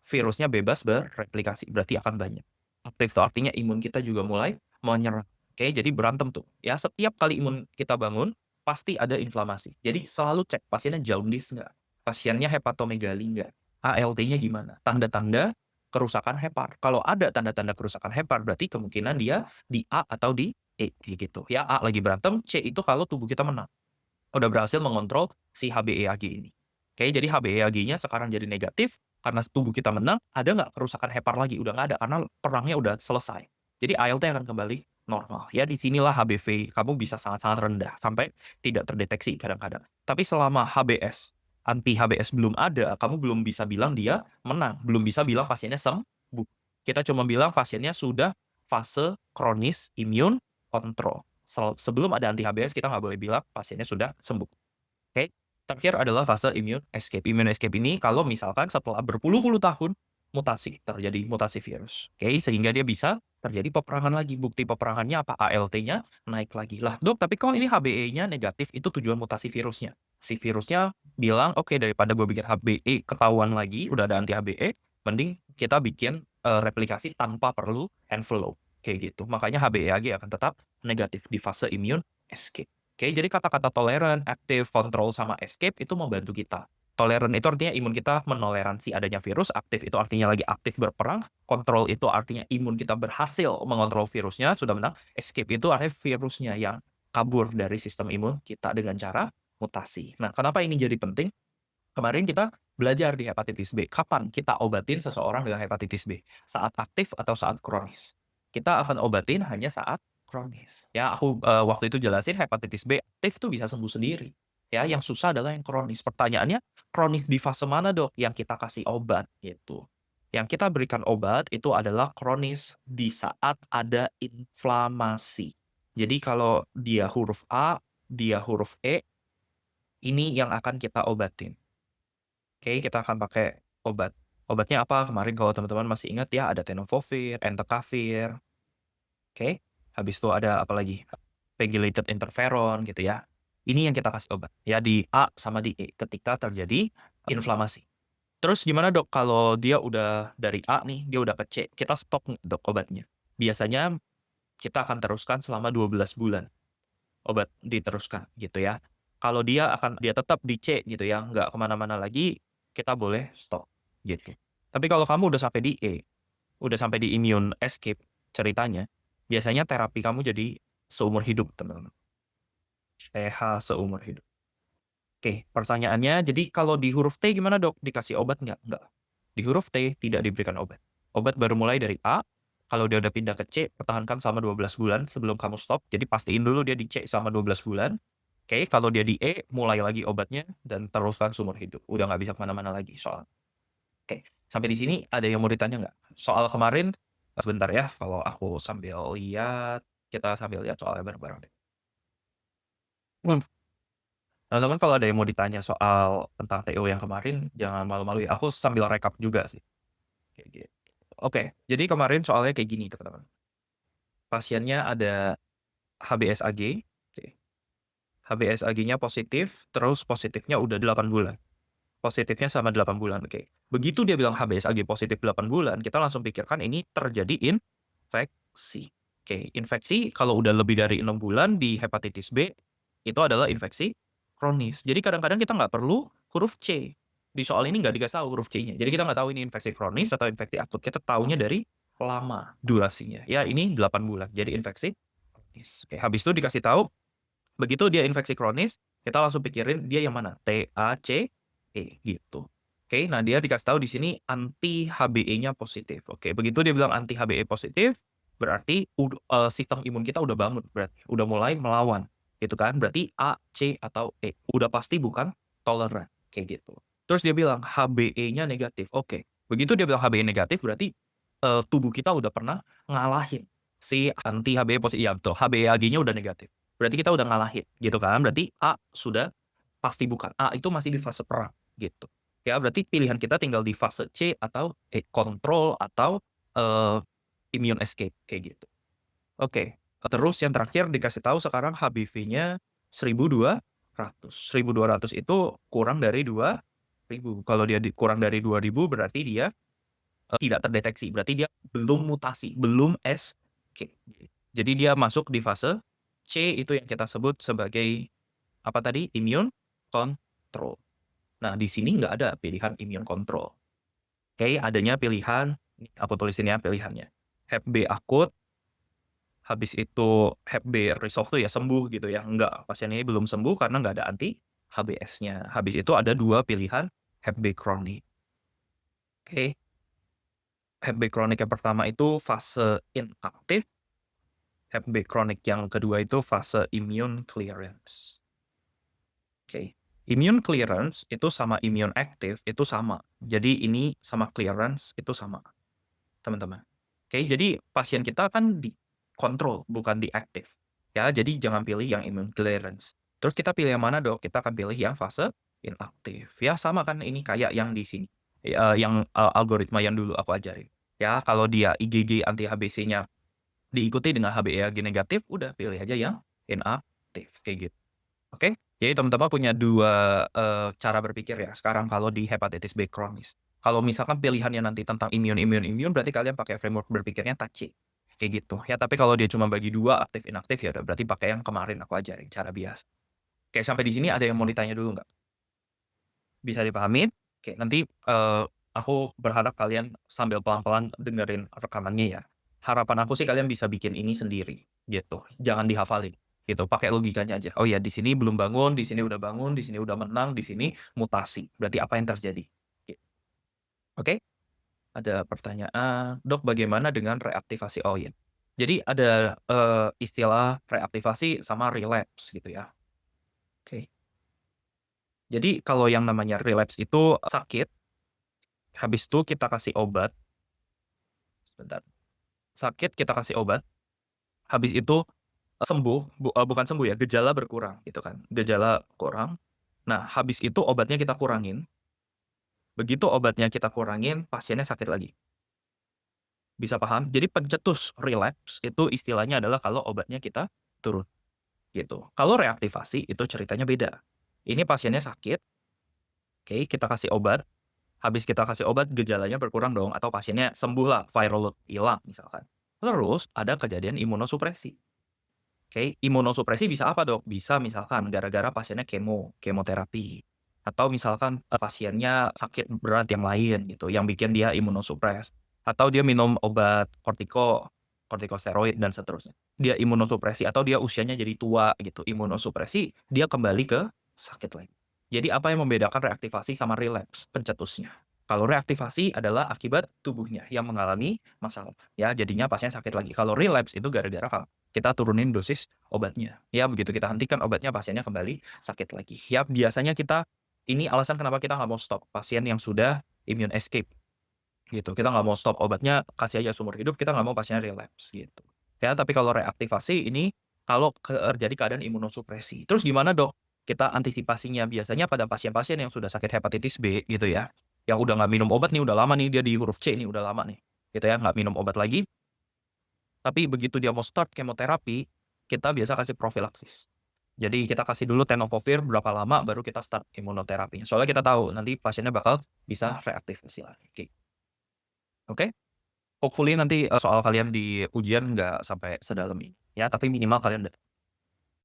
virusnya bebas bereplikasi, berarti akan banyak. Aktif itu artinya imun kita juga mulai menyerang. Oke, jadi berantem tuh. Ya, setiap kali imun kita bangun, pasti ada inflamasi. Jadi selalu cek pasiennya jaundice nggak? Pasiennya hepatomegali nggak? ALT-nya gimana? Tanda-tanda kerusakan hepar. Kalau ada tanda-tanda kerusakan hepar, berarti kemungkinan dia di A atau di E, kayak gitu. Ya, A lagi berantem, C itu kalau tubuh kita menang. Udah berhasil mengontrol si HBeAg ini. Oke, jadi HBeAg-nya sekarang jadi negatif, karena tubuh kita menang, ada nggak kerusakan hepar lagi? Udah nggak ada, karena perangnya udah selesai. Jadi ALT akan kembali normal. Ya, di sinilah HBV kamu bisa sangat-sangat rendah, sampai tidak terdeteksi kadang-kadang. Tapi selama anti-HBs belum ada, kamu belum bisa bilang dia menang. Belum bisa bilang pasiennya sembuh. Kita cuma bilang pasiennya sudah fase kronis immune control. Sebelum ada anti-HBs, kita nggak boleh bilang pasiennya sudah sembuh. Oke, terakhir adalah fase immune escape. Immune escape ini kalau misalkan setelah berpuluh-puluh tahun terjadi mutasi virus. Oke, sehingga dia bisa terjadi peperangan lagi. Bukti peperangannya apa? ALT-nya naik lagi. Lah, dok, tapi kok ini HBe-nya negatif? Itu tujuan mutasi virusnya. Si virusnya bilang, oke, daripada gue bikin HBe ketahuan lagi, udah ada anti HBe, mending kita bikin replikasi tanpa perlu envelope. Kayak gitu. Makanya HBeAg akan tetap negatif di fase immune escape. Oke, jadi kata-kata tolerant, active, control, sama escape itu membantu kita. Tolerant itu artinya imun kita menoleransi adanya virus, aktif itu artinya lagi aktif berperang, control itu artinya imun kita berhasil mengontrol virusnya, sudah menang. Escape itu artinya virusnya yang kabur dari sistem imun kita dengan cara mutasi. Nah, kenapa ini jadi penting? Kemarin kita belajar di hepatitis B, kapan kita obatin seseorang dengan hepatitis B? Saat aktif atau saat kronis? Kita akan obatin hanya saat kronis. Ya, aku waktu itu jelasin hepatitis B aktif tuh bisa sembuh sendiri. Ya, yang susah adalah yang kronis. Pertanyaannya, kronis di fase mana dok yang kita kasih obat gitu? Yang kita berikan obat itu adalah kronis di saat ada inflamasi. Jadi kalau dia huruf A, dia huruf E, ini yang akan kita obatin. Oke, kita akan pakai obat. Obatnya apa? Kemarin kalau teman-teman masih ingat ya, ada tenofovir, entecavir. Oke, habis itu ada apa lagi? Pegylated interferon gitu ya. Ini yang kita kasih obat ya di A sama di E ketika terjadi inflamasi. Terus gimana dok kalau dia udah dari A nih, dia udah ke C, kita stop nggak, dok obatnya? Biasanya kita akan teruskan selama 12 bulan. Obat diteruskan gitu ya. Kalau dia tetap di C gitu ya, nggak kemana-mana lagi, kita boleh stop gitu. Tapi kalau kamu udah sampai di E, udah sampai di immune escape ceritanya, biasanya terapi kamu jadi seumur hidup, teman-teman. TH seumur hidup. Oke, pertanyaannya, jadi kalau di huruf T gimana dok? Dikasih obat nggak? Nggak. Di huruf T tidak diberikan obat. Obat baru mulai dari A, kalau dia udah pindah ke C, pertahankan selama 12 bulan sebelum kamu stop. Jadi pastiin dulu dia di C selama 12 bulan. Oke, kalau dia di E, mulai lagi obatnya dan teruskan seumur hidup. Udah nggak bisa kemana-mana lagi soal. Oke, sampai di sini ada yang mau ditanya nggak? Soal kemarin, sebentar ya, kalau aku sambil lihat, kita sambil lihat soalnya bareng-bareng deh. Teman-teman kalau ada yang mau ditanya soal tentang TO yang kemarin, jangan malu-malu ya. Aku sambil rekap juga sih. Kayak gitu. Oke, jadi kemarin soalnya kayak gini teman-teman. Pasiennya ada HbSAg, oke. HbSAg-nya positif, terus positifnya udah 8 bulan. Positifnya sama 8 bulan, oke. Begitu dia bilang HbSAg positif 8 bulan, kita langsung pikirkan ini terjadi infeksi. Oke, infeksi kalau udah lebih dari 6 bulan di hepatitis B, itu adalah infeksi kronis. Jadi kadang-kadang kita nggak perlu huruf C. Di soal ini nggak dikasih tahu huruf C-nya. Jadi kita nggak tahu ini infeksi kronis atau infeksi akut. Kita tahunya dari lama durasinya. Ya, ini 8 bulan. Jadi infeksi kronis. Oke, habis itu dikasih tahu, begitu dia infeksi kronis, kita langsung pikirin dia yang mana? TACE gitu. Oke, nah dia dikasih tahu di sini anti HbE-nya positif. Oke, begitu dia bilang anti HbE positif, berarti sistem imun kita udah bangun, berarti udah mulai melawan, gitu kan? Berarti A, C atau E, udah pasti bukan toleran, kayak gitu. Terus dia bilang HbE-nya negatif. Oke, begitu dia bilang HbE negatif, berarti tubuh kita udah pernah ngalahin si anti HbE positif. Ya betul, HbE-Ag-nya udah negatif. Berarti kita udah ngalahin, gitu kan? Berarti A sudah pasti bukan. A itu masih di fase perang, gitu. Ya, berarti pilihan kita tinggal di fase C atau kontrol atau immune escape, kayak gitu. Oke, terus yang terakhir dikasih tahu sekarang HbV-nya 1.200. 1.200 itu kurang dari 2.000. Kalau dia kurang dari 2.000 berarti dia tidak terdeteksi. Berarti dia belum mutasi, belum escape. Jadi dia masuk di fase C, itu yang kita sebut sebagai apa tadi? Immune control. Nah, di sini nggak ada pilihan immune control. Oke, adanya pilihan, aku tulisin ya pilihannya. Hep B akut, habis itu Hep B resolve tuh ya sembuh gitu ya. Enggak, pasien ini belum sembuh karena nggak ada anti HBS-nya. Habis itu ada 2 pilihan Hep B kronik. Oke, Hep B kronik yang pertama itu fase inaktif, Hep B kronik yang kedua itu fase immune clearance. Oke. Immune clearance itu sama immune active itu sama. Jadi ini sama clearance itu sama, teman-teman. Oke, jadi pasien kita kan dikontrol, bukan diaktif. Ya, jadi jangan pilih yang immune clearance. Terus kita pilih yang mana, Dok? Kita akan pilih yang fase inaktif. Ya, sama kan ini kayak yang di sini. Yang algoritma yang dulu aku ajarin. Ya, kalau dia IgG anti HBC-nya diikuti dengan HbA negatif, udah pilih aja yang inaktif kayak gitu. Oke, jadi teman-teman punya 2 cara berpikir ya sekarang kalau di hepatitis B kronis. Kalau misalkan pilihannya nanti tentang immune, berarti kalian pakai framework berpikirnya TACI, kayak gitu. Ya, tapi kalau dia cuma bagi 2 aktif inaktif ya udah berarti pakai yang kemarin aku ajarin cara biasa. Oke, sampai di sini ada yang mau ditanya dulu nggak? Bisa dipahamin? Oke, nanti aku berharap kalian sambil pelan-pelan dengerin rekamannya ya. Harapan aku sih kalian bisa bikin ini sendiri gitu. Jangan dihafalin gitu. Pakai logikanya aja. Oh ya, di sini belum bangun, di sini udah bangun, di sini udah menang, di sini mutasi. Berarti apa yang terjadi? Oke? Ada pertanyaan, "Dok, bagaimana dengan reaktivasi?" Oh ya. Jadi ada istilah reaktivasi sama relapse gitu ya. Oke. Jadi kalau yang namanya relapse itu sakit, habis itu kita kasih obat, sebentar, sakit kita kasih obat, habis itu sembuh, bukan sembuh ya, gejala berkurang gitu kan, gejala kurang. Nah, habis itu obatnya kita kurangin, begitu obatnya kita kurangin, pasiennya sakit lagi. Bisa paham? Jadi pencetus relapse itu istilahnya adalah kalau obatnya kita turun, gitu. Kalau reaktivasi itu ceritanya beda. Ini pasiennya sakit, oke, kita kasih obat, habis kita kasih obat gejalanya berkurang dong atau pasiennya sembuh lah, viral load hilang misalkan. Terus ada kejadian imunosupresi. Oke, imunosupresi bisa apa, Dok? Bisa misalkan gara-gara pasiennya kemoterapi. Atau misalkan pasiennya sakit berat yang lain gitu, yang bikin dia imunosupres. Atau dia minum obat kortikosteroid dan seterusnya. Dia imunosupresi atau dia usianya jadi tua gitu, imunosupresi, dia kembali ke sakit lagi. Jadi apa yang membedakan reaktivasi sama relapse? Pencetusnya. Kalau reaktivasi adalah akibat tubuhnya yang mengalami masalah. Ya, jadinya pasien sakit lagi. Kalau relapse itu gara-gara kita turunin dosis obatnya. Ya, begitu kita hentikan obatnya, pasiennya kembali sakit lagi. Ya, biasanya ini alasan kenapa kita nggak mau stop pasien yang sudah immune escape. Gitu. Kita nggak mau stop obatnya, kasih aja seumur hidup, kita nggak mau pasiennya relapse gitu. Ya, tapi kalau reaktivasi ini kalau terjadi keadaan imunosupresi. Terus gimana, Dok? Kita antisipasinya biasanya pada pasien-pasien yang sudah sakit hepatitis B gitu ya. yang udah nggak minum obat nih, udah lama nih, dia di huruf C nih, udah lama nih, gitu ya, nggak minum obat lagi, tapi begitu dia mau start kemoterapi, kita biasa kasih profilaksis. Jadi kita kasih dulu tenofovir berapa lama, baru kita start imunoterapinya. Soalnya kita tahu nanti pasiennya bakal bisa reaktif istilahnya. Oke? Hopefully nanti soal kalian di ujian nggak sampai sedalam ini ya, tapi minimal kalian udah